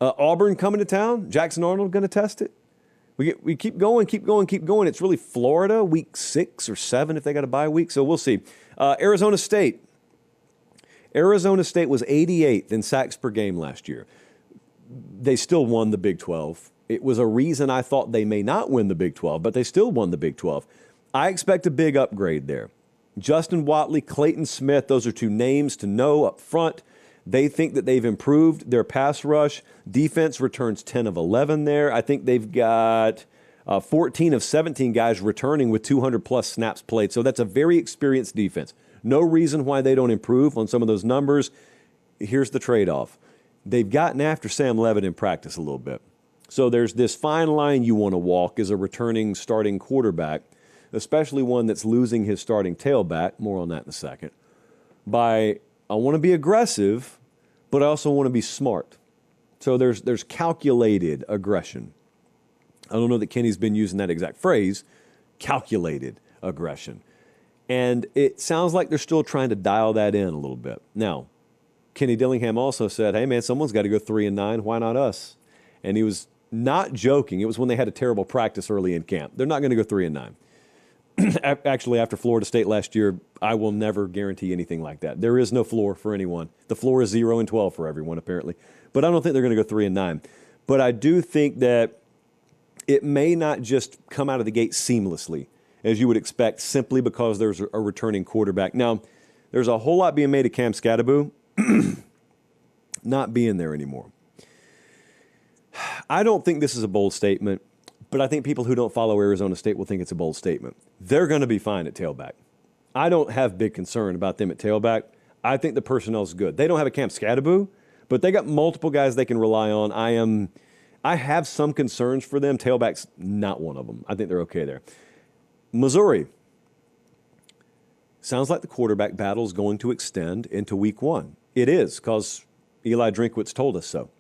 Auburn coming to town? Jackson Arnold going to test it? We keep going. It's really Florida, week 6 or 7 if they got a bye week. So we'll see. Arizona State. Arizona State was 88th in sacks per game last year. They still won the Big 12. It was a reason I thought they may not win the Big 12, but they still won the Big 12. I expect a big upgrade there. Justin Watley, Clayton Smith, those are 2 names to know up front. They think that they've improved their pass rush. Defense returns 10 of 11 there. I think they've got 14 of 17 guys returning with 200-plus snaps played. So that's a very experienced defense. No reason why they don't improve on some of those numbers. Here's the trade-off. They've gotten after Sam Levitt in practice a little bit. So there's this fine line you want to walk as a returning starting quarterback, especially one that's losing his starting tailback. More on that in a second. I want to be aggressive, but I also want to be smart. So there's calculated aggression. I don't know that Kenny's been using that exact phrase, calculated aggression. And it sounds like they're still trying to dial that in a little bit. Now, Kenny Dillingham also said, hey, man, someone's got to go 3-9. Why not us? And he was not joking. It was when they had a terrible practice early in camp. They're not going to go 3-9. Actually, after Florida State last year, I will never guarantee anything like that. There is no floor for anyone. The floor is 0-12 for everyone, apparently. But I don't think they're going to go 3-9. But I do think that it may not just come out of the gate seamlessly, as you would expect, simply because there's a returning quarterback. Now, there's a whole lot being made of Cam Scatterbo not being there anymore. I don't think this is a bold statement, but I think people who don't follow Arizona State will think it's a bold statement. They're going to be fine at tailback. I don't have big concern about them at tailback. I think the personnel's good. They don't have a Cam Scatterbo, but they got multiple guys they can rely on. I have some concerns for them. Tailback's not one of them. I think they're okay there. Missouri. Sounds like the quarterback battle is going to extend into week 1. It is, because Eli Drinkwitz told us so.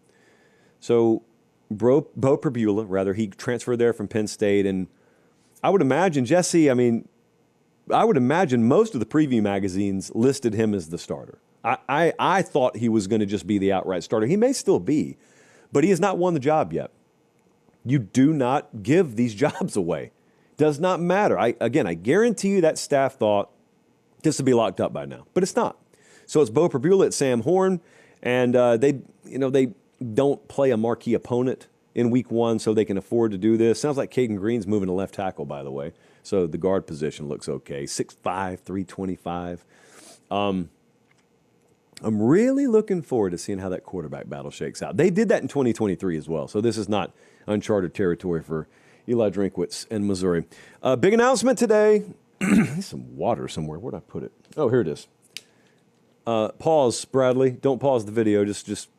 So Bo Pribula, he transferred there from Penn State. And I would imagine, Jesse, I would imagine most of the preview magazines listed him as the starter. I thought he was going to just be the outright starter. He may still be, but he has not won the job yet. You do not give these jobs away. Does not matter. I guarantee you that staff thought this would be locked up by now, but it's not. So it's Bo Pribula at Sam Horn, and they don't play a marquee opponent in week 1, so they can afford to do this. Sounds like Caden Green's moving to left tackle, by the way. So the guard position looks okay. 6'5", 325. I'm really looking forward to seeing how that quarterback battle shakes out. They did that in 2023 as well, so this is not uncharted territory for Eli Drinkwitz and Missouri. Big announcement today. There's some water somewhere. Where'd I put it? Oh, here it is. Pause, Bradley. Don't pause the video. Just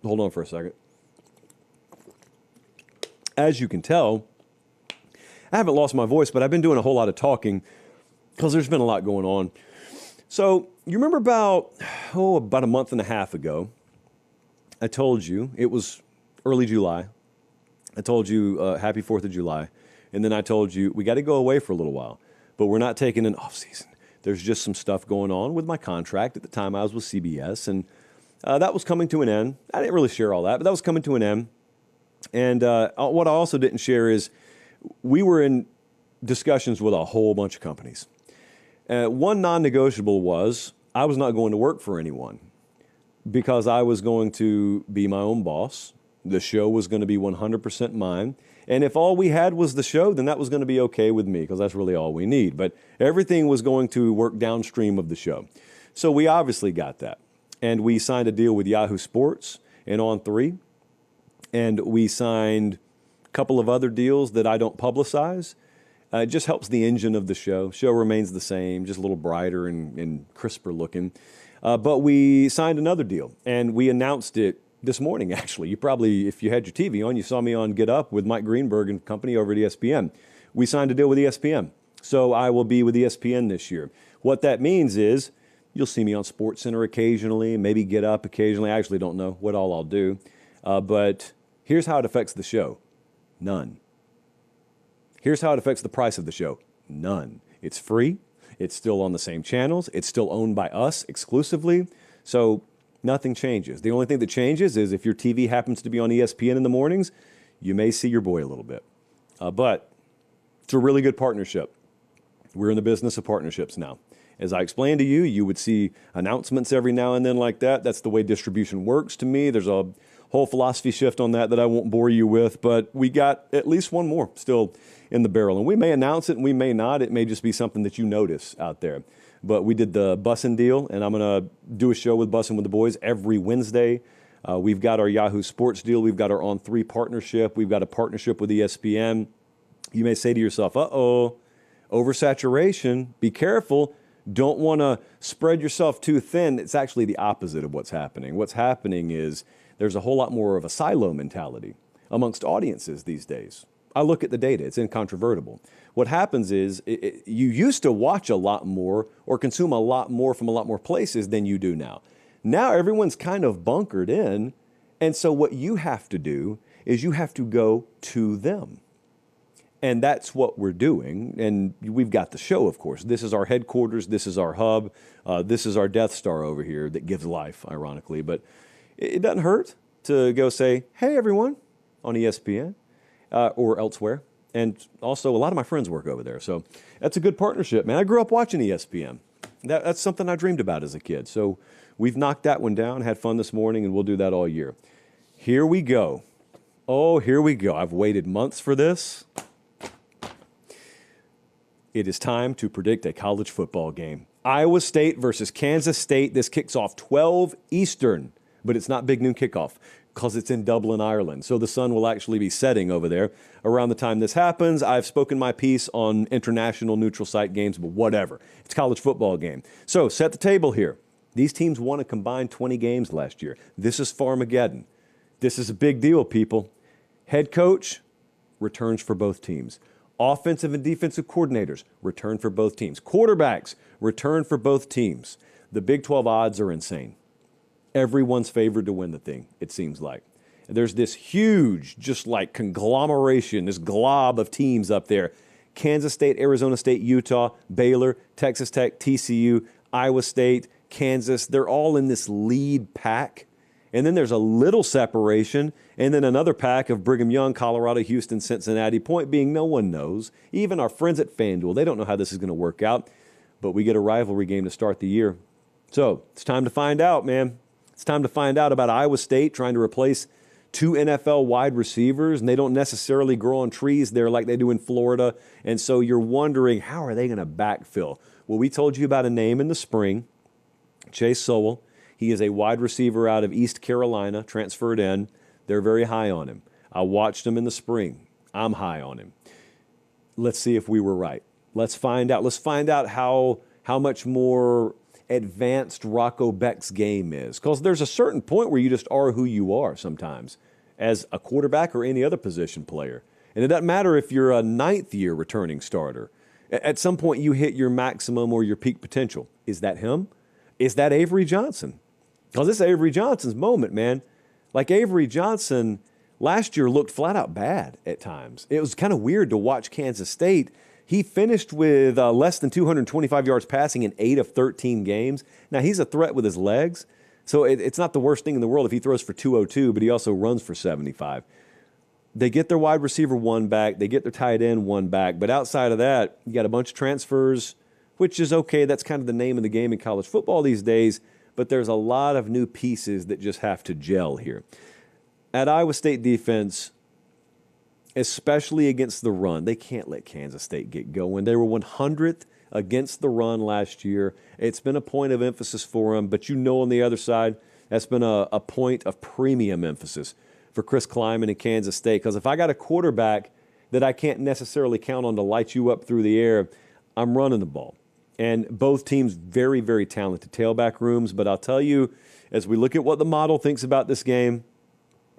hold on for a second. As you can tell, I haven't lost my voice, but I've been doing a whole lot of talking because there's been a lot going on. So you remember about a month and a half ago, I told you, it was early July. I told you happy 4th of July. And then I told you we got to go away for a little while, but we're not taking an off season. There's just some stuff going on with my contract. At the time I was with CBS, and that was coming to an end. I didn't really share all that, but that was coming to an end. And what I also didn't share is we were in discussions with a whole bunch of companies. One non-negotiable was I was not going to work for anyone because I was going to be my own boss. The show was going to be 100% mine. And if all we had was the show, then that was going to be okay with me because that's really all we need. But everything was going to work downstream of the show. So we obviously got that. And we signed a deal with Yahoo Sports and On3. And we signed a couple of other deals that I don't publicize. It just helps the engine of the show. Show remains the same, just a little brighter and crisper looking. But we signed another deal, and we announced it this morning, actually. You probably, if you had your TV on, you saw me on Get Up with Mike Greenberg and company over at ESPN. We signed a deal with ESPN. So I will be with ESPN this year. What that means is you'll see me on SportsCenter occasionally, maybe Get Up occasionally. I actually don't know what all I'll do. But here's how it affects the show. None. Here's how it affects the price of the show. None. It's free. It's still on the same channels. It's still owned by us exclusively. So nothing changes. The only thing that changes is if your TV happens to be on ESPN in the mornings, you may see your boy a little bit. But it's a really good partnership. We're in the business of partnerships now. As I explained to you, you would see announcements every now and then like that. That's the way distribution works to me. There's a whole philosophy shift on that I won't bore you with, but we got at least one more still in the barrel. And we may announce it and we may not. It may just be something that you notice out there. But we did the Bussin' deal, and I'm going to do a show with Bussin' with the boys every Wednesday. We've got our Yahoo Sports deal. We've got our On3 partnership. We've got a partnership with ESPN. You may say to yourself, uh-oh, oversaturation. Be careful. Don't want to spread yourself too thin. It's actually the opposite of what's happening. What's happening is there's a whole lot more of a silo mentality amongst audiences these days. I look at the data. It's incontrovertible. What happens is you used to watch a lot more or consume a lot more from a lot more places than you do now. Now everyone's kind of bunkered in, and so what you have to do is you have to go to them. And that's what we're doing, and we've got the show, of course. This is our headquarters. This is our hub. This is our Death Star over here that gives life, ironically. But it doesn't hurt to go say, hey, everyone, on ESPN or elsewhere. And also, a lot of my friends work over there. So that's a good partnership, man. I grew up watching ESPN. That's something I dreamed about as a kid. So we've knocked that one down, had fun this morning, and we'll do that all year. Here we go. Oh, here we go. I've waited months for this. It is time to predict a college football game. Iowa State versus Kansas State. This kicks off 12 Eastern, but it's not big noon kickoff because it's in Dublin, Ireland. So the sun will actually be setting over there around the time this happens. I've spoken my piece on international neutral site games, but whatever. It's a college football game. So set the table here. These teams won a combined 20 games last year. This is Farmageddon. This is a big deal, people. Head coach returns for both teams. Offensive and defensive coordinators return for both teams. Quarterbacks return for both teams. The Big 12 odds are insane. Everyone's favored to win the thing, it seems like. There's this huge, just like conglomeration, this glob of teams up there. Kansas State, Arizona State, Utah, Baylor, Texas Tech, TCU, Iowa State, Kansas. They're all in this lead pack. And then there's a little separation, and then another pack of Brigham Young, Colorado, Houston, Cincinnati. Point being, no one knows. Even our friends at FanDuel, they don't know how this is going to work out. But we get a rivalry game to start the year. So it's time to find out, man. It's time to find out about Iowa State trying to replace 2 NFL wide receivers, and they don't necessarily grow on trees there like they do in Florida. And so you're wondering, how are they going to backfill? Well, we told you about a name in the spring, Chase Sowell. He is a wide receiver out of East Carolina, transferred in. They're very high on him. I watched him in the spring. I'm high on him. Let's see if we were right. Let's find out. Let's find out how much more advanced Rocco Beck's game is. Because there's a certain point where you just are who you are sometimes as a quarterback or any other position player. And it doesn't matter if you're a 9th-year returning starter. At some point, you hit your maximum or your peak potential. Is that him? Is that Avery Johnson? Because this is Avery Johnson's moment, man. Like Avery Johnson last year looked flat out bad at times. It was kind of weird to watch Kansas State. He finished with less than 225 yards passing in 8 of 13 games. Now, he's a threat with his legs, so it's not the worst thing in the world if he throws for 202, but he also runs for 75. They get their wide receiver 1 back. They get their tight end 1 back. But outside of that, you got a bunch of transfers, which is okay. That's kind of the name of the game in college football these days. But there's a lot of new pieces that just have to gel here. At Iowa State defense, especially against the run, they can't let Kansas State get going. They were 100th against the run last year. It's been a point of emphasis for them, but you know on the other side, that's been a point of premium emphasis for Chris Kleiman in Kansas State. Because if I got a quarterback that I can't necessarily count on to light you up through the air, I'm running the ball. And both teams very, very talented tailback rooms. But I'll tell you, as we look at what the model thinks about this game,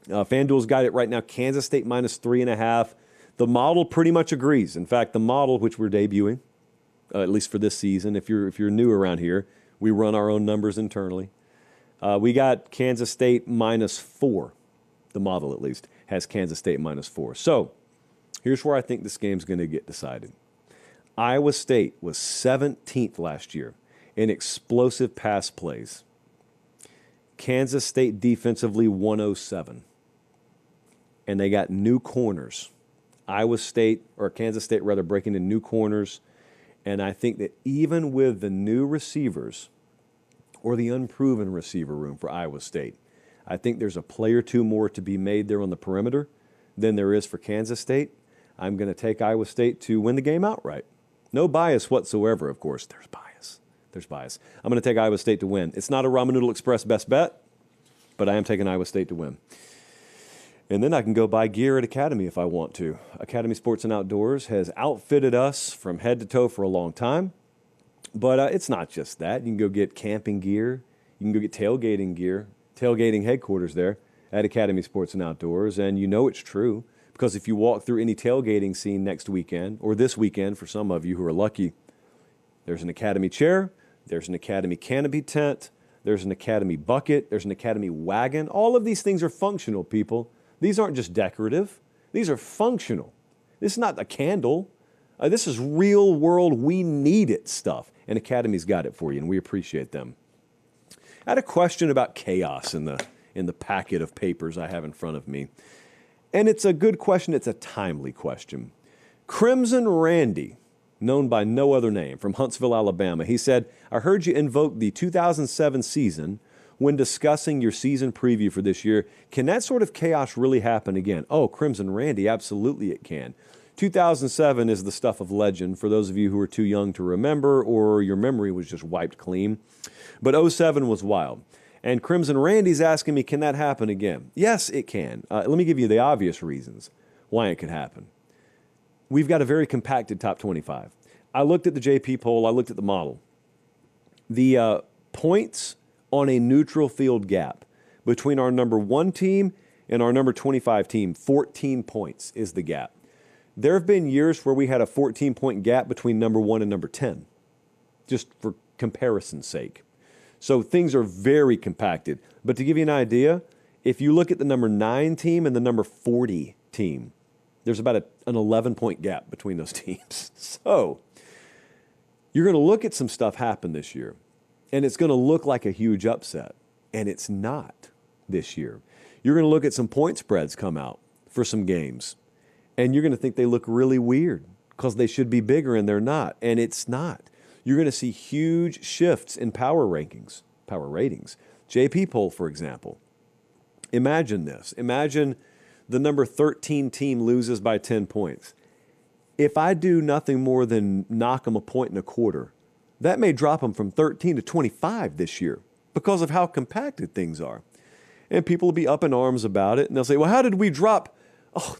FanDuel's got it right now, Kansas State minus 3.5. The model pretty much agrees. In fact, the model, which we're debuting, at least for this season, if you're new around here, we run our own numbers internally. We got Kansas State minus 4. The model, at least, has Kansas State minus 4. So here's where I think this game's going to get decided. Iowa State was 17th last year in explosive pass plays. Kansas State defensively 107. And they got new corners. Kansas State breaking in new corners. And I think that even with the new receivers or the unproven receiver room for Iowa State, I think there's a play or two more to be made there on the perimeter than there is for Kansas State. I'm going to take Iowa State to win the game outright. No bias whatsoever, of course. There's bias. I'm going to take Iowa State to win. It's not a Ramen Noodle Express best bet, but I am taking Iowa State to win. And then I can go buy gear at Academy if I want to. Academy Sports and Outdoors has outfitted us from head to toe for a long time. But it's not just that. You can go get camping gear. You can go get tailgating gear, tailgating headquarters there at Academy Sports and Outdoors. And you know it's true because if you walk through any tailgating scene next weekend or this weekend for some of you who are lucky, there's an Academy chair, there's an Academy canopy tent, there's an Academy bucket, there's an Academy wagon. All of these things are functional, people. These aren't just decorative. These are functional. This is not a candle. This is real world, we need it stuff. And Academy's got it for you, and we appreciate them. I had a question about chaos in the packet of papers I have in front of me. And it's a good question. It's a timely question. Crimson Randy, known by no other name, from Huntsville, Alabama. He said, I heard you invoke the 2007 season when discussing your season preview for this year. Can that sort of chaos really happen again? Oh, Crimson Randy, absolutely it can. 2007 is the stuff of legend for those of you who are too young to remember or your memory was just wiped clean. But 07 was wild. And Crimson Randy's asking me, can that happen again? Yes, it can. Let me give you the obvious reasons why it could happen. We've got a very compacted top 25. I looked at the JP poll. I looked at the model. The points on a neutral field gap between our number 1 team And our number 25 team, 14 points is the gap. There have been years where we had a 14-point gap between number 1 and number 10, just for comparison's sake. So things are very compacted. But to give you an idea, if you look at the number 9 team and the number 40 team, there's about an 11-point gap between those teams. So you're going to look at some stuff happen this year, and it's going to look like a huge upset, and it's not this year. You're going to look at some point spreads come out for some games, and you're going to think they look really weird because they should be bigger, and they're not, and it's not. You're going to see huge shifts in power ratings. JP poll, for example. Imagine this. Imagine the number 13 team loses by 10 points. If I do nothing more than knock them a point and a quarter, that may drop them from 13 to 25 this year because of how compacted things are. And people will be up in arms about it, and they'll say, well, how did we drop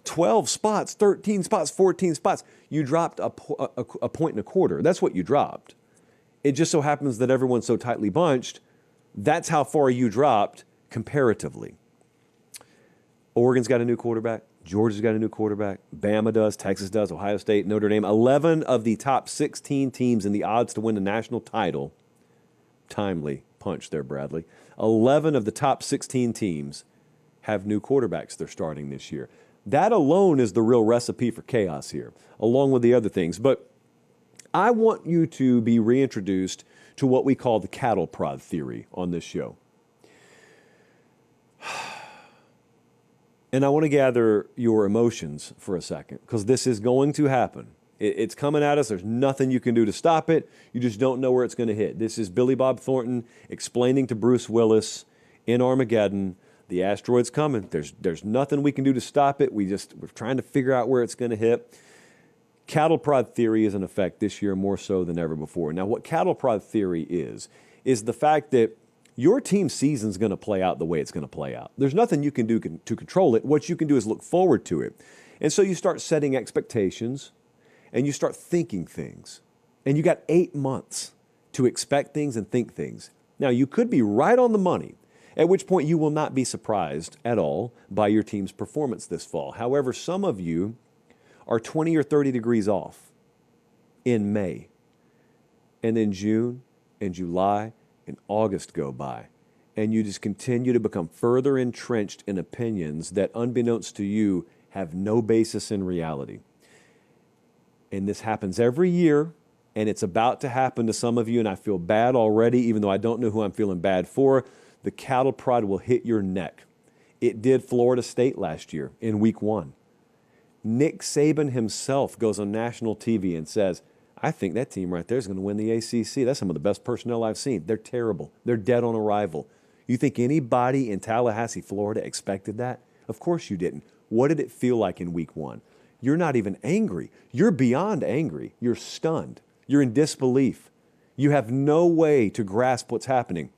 12 spots, 13 spots, 14 spots? You dropped a point and a quarter. That's what you dropped. It just so happens that everyone's so tightly bunched, that's how far you dropped comparatively. Oregon's got a new quarterback. Georgia's got a new quarterback. Bama does. Texas does. Ohio State, Notre Dame. 11 of the top 16 teams in the odds to win the national title. Timely punch there, Bradley. 11 of the top 16 teams have new quarterbacks they're starting this year. That alone is the real recipe for chaos here, along with the other things. But I want you to be reintroduced to what we call the cattle prod theory on this show. And I want to gather your emotions for a second, because this is going to happen. It's coming at us. There's nothing you can do to stop it. You just don't know where it's going to hit. This is Billy Bob Thornton explaining to Bruce Willis in Armageddon, the asteroid's coming. There's nothing we can do to stop it. We're trying to figure out where it's going to hit. Cattle prod theory is in effect this year more so than ever before. Now, what cattle prod theory is the fact that your team's season is going to play out the way it's going to play out. There's nothing you can do to control it. What you can do is look forward to it. And so you start setting expectations, and you start thinking things. And you got 8 months to expect things and think things. Now, you could be right on the money, at which point you will not be surprised at all by your team's performance this fall. However, some of you are 20 or 30 degrees off in May. And then June and July and August go by, and you just continue to become further entrenched in opinions that, unbeknownst to you, have no basis in reality. And this happens every year, and it's about to happen to some of you, and I feel bad already, even though I don't know who I'm feeling bad for. The cattle prod will hit your neck. It did Florida State last year in week 1. Nick Saban himself goes on national TV and says, I think that team right there is going to win the ACC. That's some of the best personnel I've seen. They're terrible. They're dead on arrival. You think anybody in Tallahassee, Florida expected that? Of course you didn't. What did it feel like in week 1? You're not even angry. You're beyond angry. You're stunned. You're in disbelief. You have no way to grasp what's happening.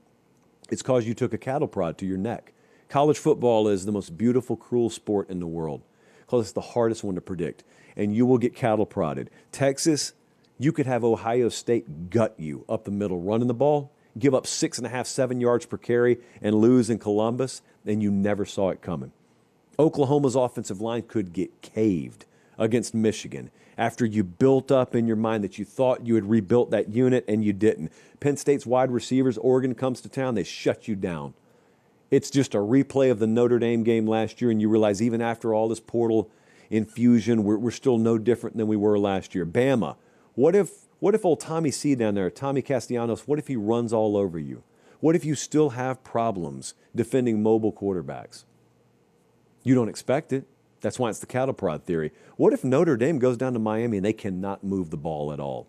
It's because you took a cattle prod to your neck. College football is the most beautiful, cruel sport in the world because it's the hardest one to predict. And you will get cattle prodded. Texas, you could have Ohio State gut you up the middle, running the ball, give up 6.5, 7 yards per carry, and lose in Columbus, and you never saw it coming. Oklahoma's offensive line could get caved against Michigan after you built up in your mind that you thought you had rebuilt that unit, and you didn't. Penn State's wide receivers, Oregon comes to town, they shut you down. It's just a replay of the Notre Dame game last year, and you realize even after all this portal infusion, we're still no different than we were last year. Bama. What if old Tommy C down there, Tommy Castellanos, what if he runs all over you? What if you still have problems defending mobile quarterbacks? You don't expect it. That's why it's the cattle prod theory. What if Notre Dame goes down to Miami and they cannot move the ball at all?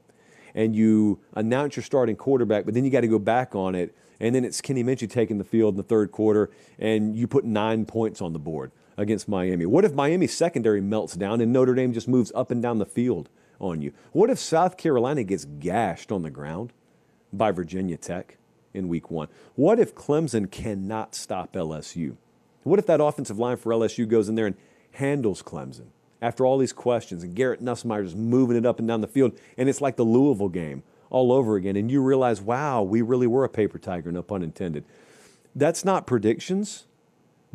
And you announce your starting quarterback, but then you got to go back on it, and then it's Kenny Minchey taking the field in the third quarter, and you put 9 points on the board against Miami. What if Miami's secondary melts down and Notre Dame just moves up and down the field on you? What if South Carolina gets gashed on the ground by Virginia Tech in week 1? What if Clemson cannot stop LSU? What if that offensive line for LSU goes in there and handles Clemson after all these questions, and Garrett Nussmeier just moving it up and down the field, and it's like the Louisville game all over again, and you realize, wow, we really were a paper tiger, no pun intended. That's not predictions.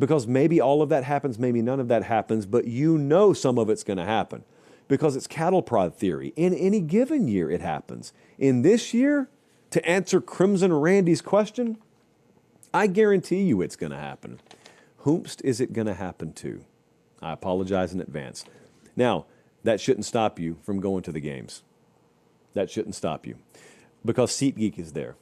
because maybe all of that happens, maybe none of that happens, but you know some of it's going to happen because it's cattle prod theory. In any given year, it happens. In this year, to answer Crimson Randy's question, I guarantee you it's going to happen. Whomst is it going to happen to? I apologize in advance. Now, that shouldn't stop you from going to the games. That shouldn't stop you because SeatGeek is there.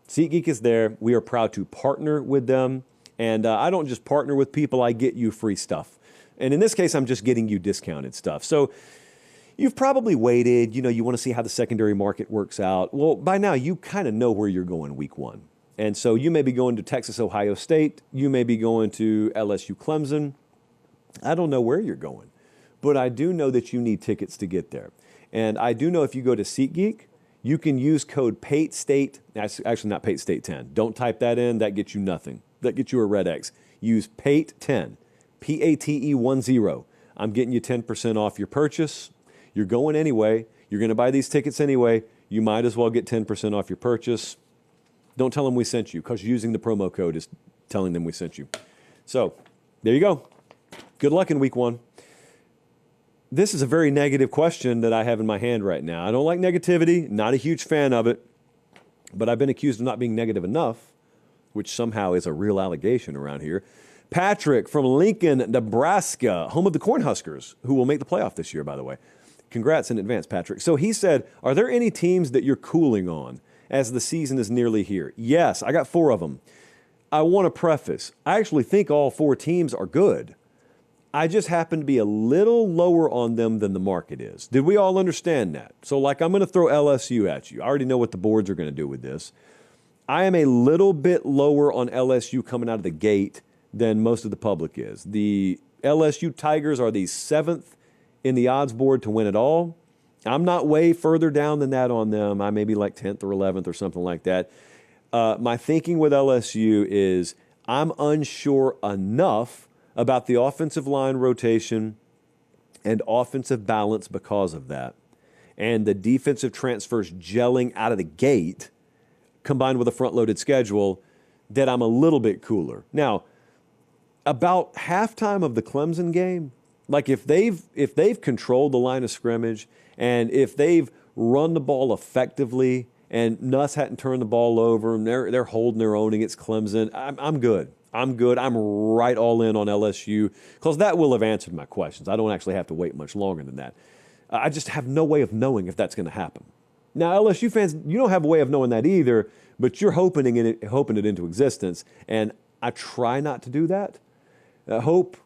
SeatGeek is there. We are proud to partner with them. And I don't just partner with people, I get you free stuff. And in this case, I'm just getting you discounted stuff. So you've probably waited, you want to see how the secondary market works out. Well, by now, you kind of know where you're going week one. And so you may be going to Texas, Ohio State. You may be going to LSU, Clemson. I don't know where you're going, but I do know that you need tickets to get there. And I do know if you go to SeatGeek, you can use code PATESTATE. That's actually not Pate State 10. Don't type that in. That gets you nothing. That gets you a red X. Use PATE10, PATE10. I'm getting you 10% off your purchase. You're going anyway. You're going to buy these tickets anyway. You might as well get 10% off your purchase. Don't tell them we sent you because using the promo code is telling them we sent you. So there you go. Good luck in week one. This is a very negative question that I have in my hand right now. I don't like negativity, not a huge fan of it, but I've been accused of not being negative enough, which somehow is a real allegation around here. Patrick from Lincoln, Nebraska, home of the Cornhuskers, who will make the playoff this year, by the way. Congrats in advance, Patrick. So he said, are there any teams that you're cooling on as the season is nearly here? Yes, I got 4 of them. I want to preface, I actually think all 4 teams are good. I just happen to be a little lower on them than the market is. Did we all understand that? So I'm going to throw LSU at you. I already know what the boards are going to do with this. I am a little bit lower on LSU coming out of the gate than most of the public is. The LSU Tigers are the 7th in the odds board to win it all. I'm not way further down than that on them. I may be 10th or 11th or something like that. My thinking with LSU is I'm unsure enough about the offensive line rotation and offensive balance because of that. And the defensive transfers gelling out of the gate, combined with a front-loaded schedule, that I'm a little bit cooler. Now, about halftime of the Clemson game, if they've controlled the line of scrimmage and if they've run the ball effectively and Nuss hadn't turned the ball over and they're holding their own against Clemson, I'm good. I'm good. I'm right all in on LSU because that will have answered my questions. I don't actually have to wait much longer than that. I just have no way of knowing if that's going to happen. Now, LSU fans, you don't have a way of knowing that either, but you're hoping it into existence, and I try not to do that. Hope,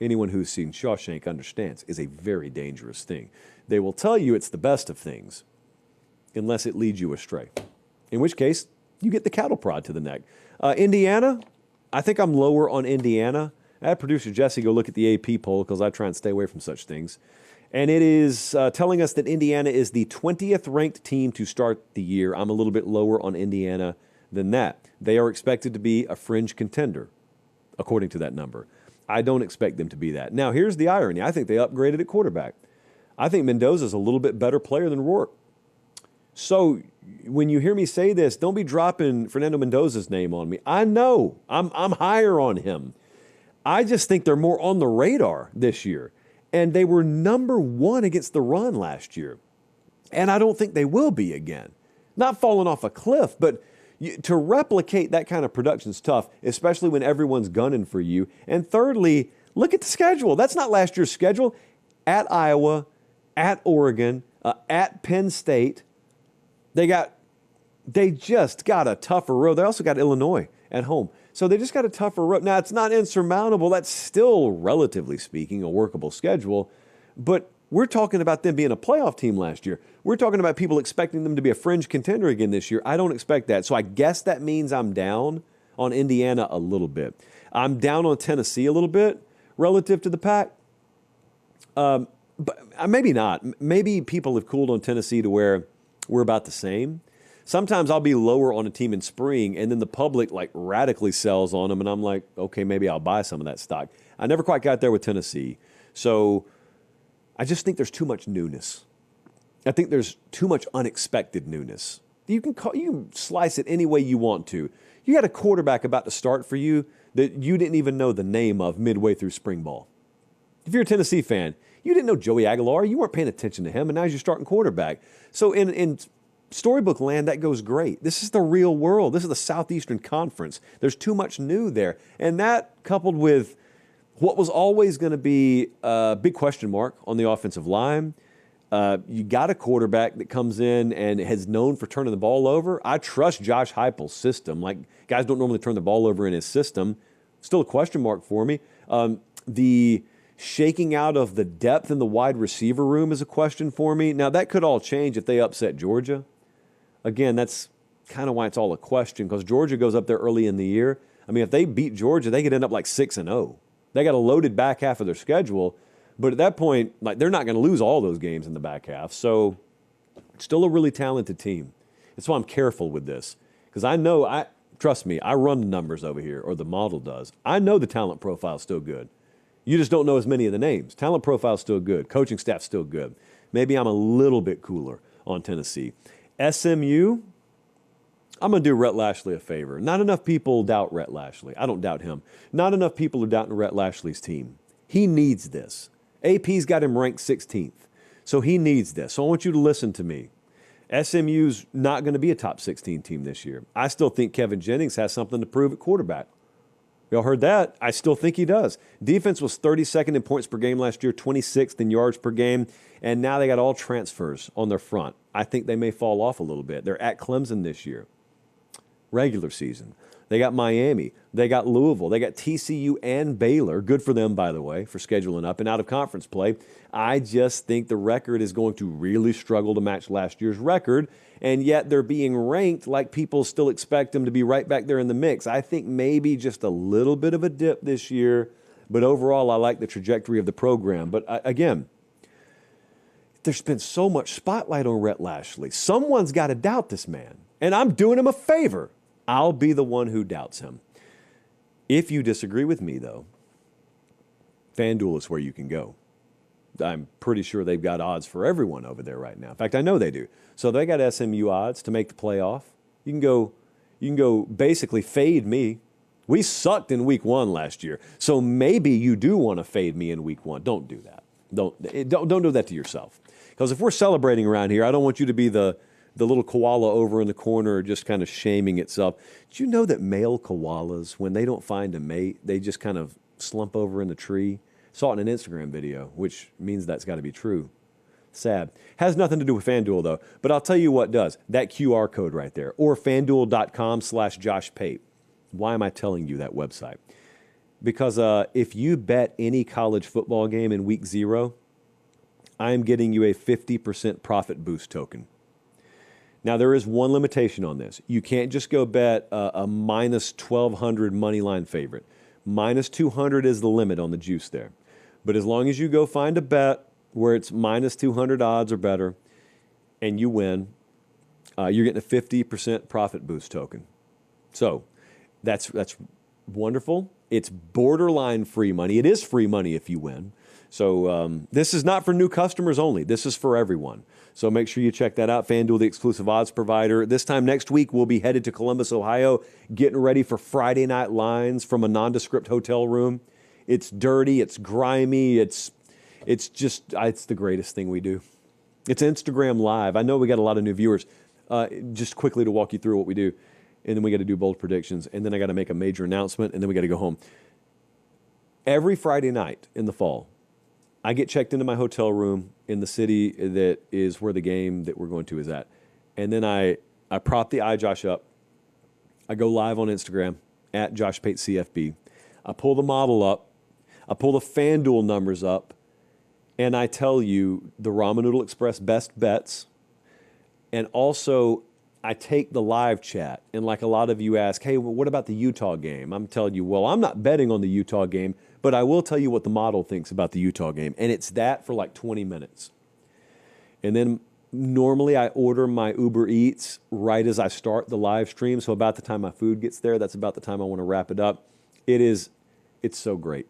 anyone who's seen Shawshank understands, is a very dangerous thing. They will tell you it's the best of things unless it leads you astray, in which case you get the cattle prod to the neck. Indiana, I think I'm lower on Indiana. I had producer Jesse go look at the AP poll because I try and stay away from such things. And it is telling us that Indiana is the 20th ranked team to start the year. I'm a little bit lower on Indiana than that. They are expected to be a fringe contender, according to that number. I don't expect them to be that. Now, here's the irony. I think they upgraded at quarterback. I think Mendoza's a little bit better player than Rourke. So when you hear me say this, don't be dropping Fernando Mendoza's name on me. I know. I'm higher on him. I just think they're more on the radar this year. And they were number 1 against the run last year. And I don't think they will be again. Not falling off a cliff, but to replicate that kind of production is tough, especially when everyone's gunning for you. And thirdly, look at the schedule. That's not last year's schedule. At Iowa, at Oregon, at Penn State. They just got a tougher road. They also got Illinois at home. So they just got a tougher road. Now, it's not insurmountable. That's still, relatively speaking, a workable schedule. But we're talking about them being a playoff team last year. We're talking about people expecting them to be a fringe contender again this year. I don't expect that. So I guess that means I'm down on Indiana a little bit. I'm down on Tennessee a little bit relative to the pack. But maybe not. Maybe people have cooled on Tennessee to where we're about the same. Sometimes I'll be lower on a team in spring, and then the public radically sells on them, and I'm like, okay, maybe I'll buy some of that stock. I never quite got there with Tennessee. So I just think there's too much newness. I think there's too much unexpected newness. You can slice it any way you want to. You got a quarterback about to start for you that you didn't even know the name of midway through spring ball. If you're a Tennessee fan, you didn't know Joey Aguilar. You weren't paying attention to him, and now he's your starting quarterback. So in storybook land, that goes great. This is the real world. This is the Southeastern Conference. There's too much new there. And that coupled with what was always going to be a big question mark on the offensive line, you got a quarterback that comes in and is known for turning the ball over. I trust Josh Heupel's system. Like, guys don't normally turn the ball over in his system. Still a question mark for me. The shaking out of the depth in the wide receiver room is a question for me. Now, that could all change if they upset Georgia. Again, that's kind of why it's all a question, because Georgia goes up there early in the year. I mean, if they beat Georgia, they could end up like 6-0. They got a loaded back half of their schedule. But at that point, like, they're not going to lose all those games in the back half. So still a really talented team. That's why I'm careful with this, because I know, trust me, I run the numbers over here, or the model does. I know the talent profile is still good. You just don't know as many of the names. Talent profile is still good. Coaching staff still good. Maybe I'm a little bit cooler on Tennessee. SMU, I'm going to do Rhett Lashley a favor. Not enough people doubt Rhett Lashley. I don't doubt him. Not enough people are doubting Rhett Lashley's team. He needs this. AP's got him ranked 16th. So he needs this. So I want you to listen to me. SMU's not going to be a top 16 team this year. I still think Kevin Jennings has something to prove at quarterback. Y'all heard that? I still think he does. Defense was 32nd in points per game last year, 26th in yards per game, and now they got all transfers on their front. I think they may fall off a little bit. They're at Clemson this year. Regular season. They got Miami. They got Louisville. They got TCU and Baylor. Good for them, by the way, for scheduling up and out of conference play. I just think the record is going to really struggle to match last year's record, and yet they're being ranked like people still expect them to be right back there in the mix. I think maybe just a little bit of a dip this year, but overall I like the trajectory of the program. But again, there's been so much spotlight on Rhett Lashley. Someone's got to doubt this man, and I'm doing him a favor. I'll be the one who doubts him. If you disagree with me, though, FanDuel is where you can go. I'm pretty sure they've got odds for everyone over there right now. In fact, I know they do. So they got SMU odds to make the playoff. You can go basically fade me. We sucked in week 1 last year. So maybe you do want to fade me in week 1. Don't do that. Don't do that to yourself. Because if we're celebrating around here, I don't want you to be the little koala over in the corner just kind of shaming itself. Did you know that male koalas, when they don't find a mate, they just kind of slump over in the tree? Saw it in an Instagram video, which means that's got to be true. Sad. Has nothing to do with FanDuel, though. But I'll tell you what does. That QR code right there, or FanDuel.com/Josh Pate. Why am I telling you that website? Because if you bet any college football game in week 0, I am getting you a 50% profit boost token. Now, there is one limitation on this. You can't just go bet a minus 1,200 money line favorite. Minus 200 is the limit on the juice there. But as long as you go find a bet where it's minus 200 odds or better and you win, you're getting a 50% profit boost token. So that's wonderful. It's borderline free money. It is free money if you win. So this is not for new customers only. This is for everyone. So make sure you check that out. FanDuel, the exclusive odds provider. This time next week, we'll be headed to Columbus, Ohio, getting ready for Friday night lines from a nondescript hotel room. It's dirty. It's grimy. It's the greatest thing we do. It's Instagram Live. I know we got a lot of new viewers. Just quickly to walk you through what we do. And then we got to do bold predictions. And then I got to make a major announcement. And then we got to go home. Every Friday night in the fall, I get checked into my hotel room in the city that is where the game that we're going to is at. And then I prop the iJosh up. I go live on Instagram at Josh Pate CFB. I pull the model up. I pull the FanDuel numbers up. And I tell you the Ramen Noodle Express best bets. And also, I take the live chat. And like a lot of you ask, hey, well, what about the Utah game? I'm telling you, well, I'm not betting on the Utah game, but I will tell you what the model thinks about the Utah game. And it's that for like 20 minutes. And then normally I order my Uber Eats right as I start the live stream. So about the time my food gets there, that's about the time I want to wrap it up. It's so great.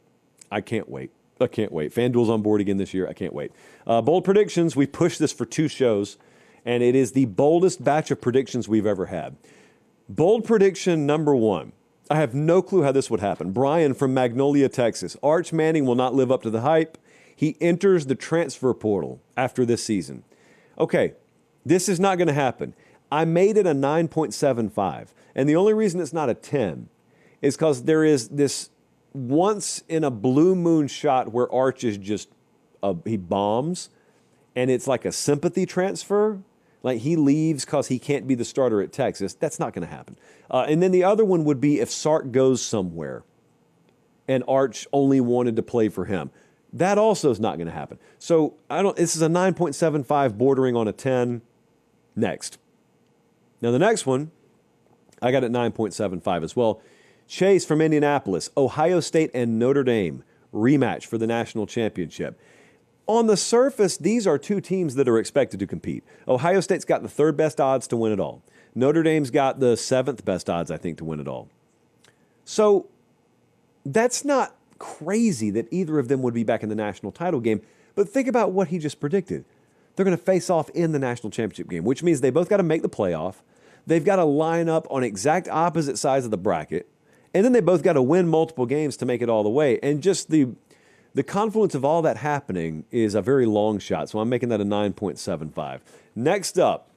I can't wait. FanDuel's on board again this year. I can't wait. Bold predictions. We pushed this for 2 shows, and it is the boldest batch of predictions we've ever had. Bold prediction number 1. I have no clue how this would happen. Brian from Magnolia, Texas. Arch Manning will not live up to the hype. He enters the transfer portal after this season. Okay, this is not going to happen. I made it a 9.75. And the only reason it's not a 10 is because there is this once in a blue moon shot where Arch is just, he bombs, and it's like a sympathy transfer. Like he leaves because he can't be the starter at Texas. That's not going to happen. And then the other one would be if Sark goes somewhere and Arch only wanted to play for him. That also is not going to happen. So this is a 9.75 bordering on a 10. Next. Now the next one, I got at 9.75 as well. Chase from Indianapolis, Ohio State and Notre Dame rematch for the national championship. On the surface, these are two teams that are expected to compete. Ohio State's got the third best odds to win it all. Notre Dame's got the seventh best odds, I think, to win it all. So that's not crazy that either of them would be back in the national title game. But think about what he just predicted. They're going to face off in the national championship game, which means they both got to make the playoff. They've got to line up on exact opposite sides of the bracket. And then they both got to win multiple games to make it all the way. And just the confluence of all that happening is a very long shot. So I'm making that a 9.75. Next up,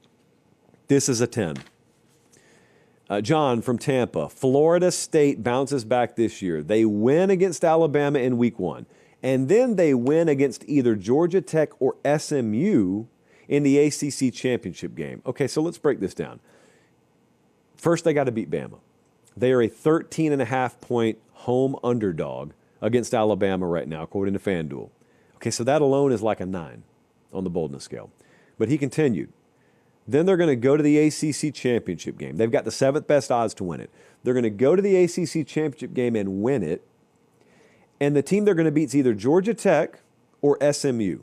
this is a 10. John from Tampa. Florida State bounces back this year. They win against Alabama in week 1. And then they win against either Georgia Tech or SMU in the ACC championship game. Okay, so let's break this down. First, they got to beat Bama. They are a 13.5-point home underdog against Alabama right now, according to FanDuel. Okay, so that alone is like a 9 on the boldness scale. But he continued. Then they're going to go to the ACC championship game. They've got the 7th best odds to win it. They're going to go to the ACC championship game and win it. And the team they're going to beat is either Georgia Tech or SMU.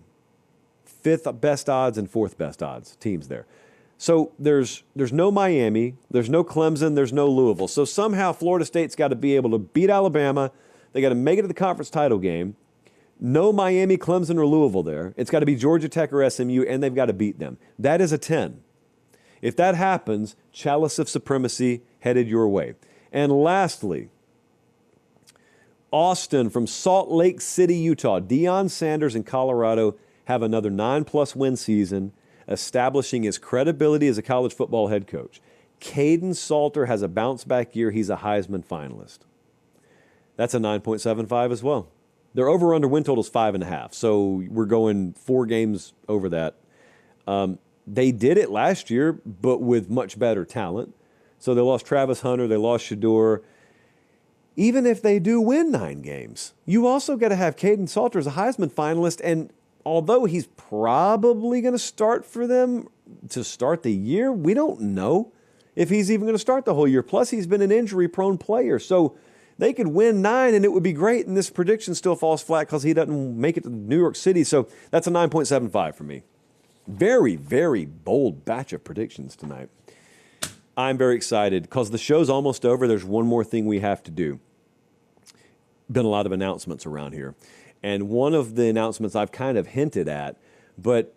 5th best odds and 4th best odds teams there. So there's no Miami, there's no Clemson, there's no Louisville. So somehow Florida State's got to be able to beat Alabama. They got to make it to the conference title game. No Miami, Clemson, or Louisville there. It's got to be Georgia Tech or SMU, and they've got to beat them. That is a 10. If that happens, chalice of supremacy headed your way. And lastly, Austin from Salt Lake City, Utah. Deion Sanders in Colorado have another 9+ win season, establishing his credibility as a college football head coach. Caden Salter has a bounce-back year. He's a Heisman finalist. That's a 9.75 as well. Their over-under win total is 5.5, so we're going 4 games over that. They did it last year, but with much better talent. So they lost Travis Hunter, they lost Shador. Even if they do win 9 games, you also got to have Caden Salter as a Heisman finalist, and although he's probably going to start for them to start the year, we don't know if he's even going to start the whole year. Plus, he's been an injury-prone player. So they could win 9, and it would be great, and this prediction still falls flat because he doesn't make it to New York City. So that's a 9.75 for me. Very, very bold batch of predictions tonight. I'm very excited because the show's almost over. There's one more thing we have to do. Been a lot of announcements around here. And one of the announcements I've kind of hinted at, but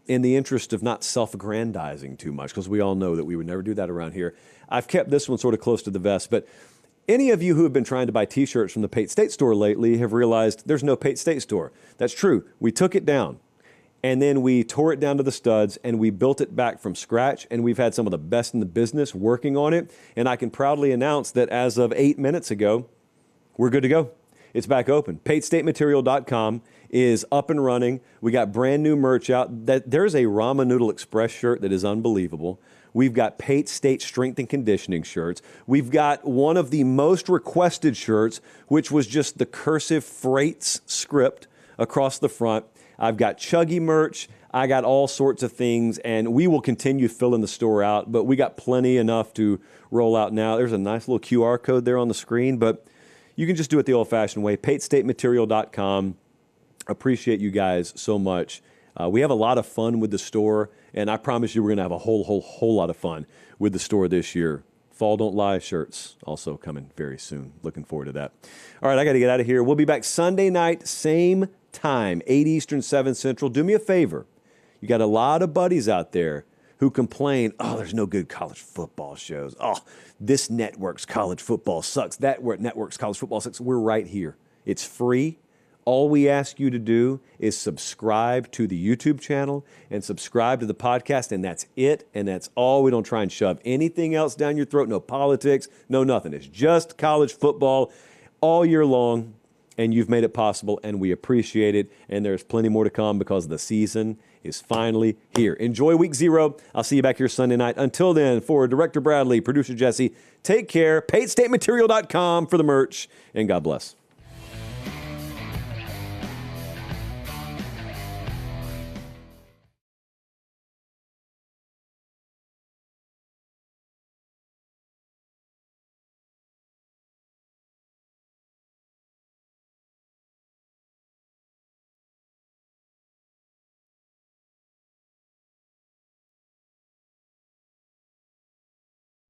in the interest of not self-aggrandizing too much, because we all know that we would never do that around here, I've kept this one sort of close to the vest. But any of you who have been trying to buy T-shirts from the Pate State store lately have realized there's no Pate State store. That's true. We took it down, and then we tore it down to the studs, and we built it back from scratch, and we've had some of the best in the business working on it. And I can proudly announce that as of 8 minutes ago, we're good to go. It's back open. PateStateMaterial.com is up and running. We got brand new merch out. There's a Ramen Noodle Express shirt that is unbelievable. We've got Pate State Strength and Conditioning shirts. We've got one of the most requested shirts, which was just the cursive Freights script across the front. I've got Chuggy merch. I got all sorts of things, and we will continue filling the store out, but we got plenty enough to roll out now. There's a nice little QR code there on the screen, but you can just do it the old-fashioned way. PateStateMaterial.com. Appreciate you guys so much. We have a lot of fun with the store, and I promise you we're going to have a whole lot of fun with the store this year. Fall Don't Lie shirts also coming very soon. Looking forward to that. All right, I got to get out of here. We'll be back Sunday night, same time, 8 Eastern, 7 Central. Do me a favor. You got a lot of buddies out there who complain, oh, there's no good college football shows. Oh, this network's college football sucks. That network's college football sucks. We're right here. It's free. All we ask you to do is subscribe to the YouTube channel and subscribe to the podcast, and that's it, and that's all. We don't try and shove anything else down your throat, no politics, no nothing. It's just college football all year long, and you've made it possible, and we appreciate it, and there's plenty more to come because the season is finally here. Enjoy week 0. I'll see you back here Sunday night. Until then, for Director Bradley, Producer Jesse, take care. PateStateMaterial.com for the merch, and God bless.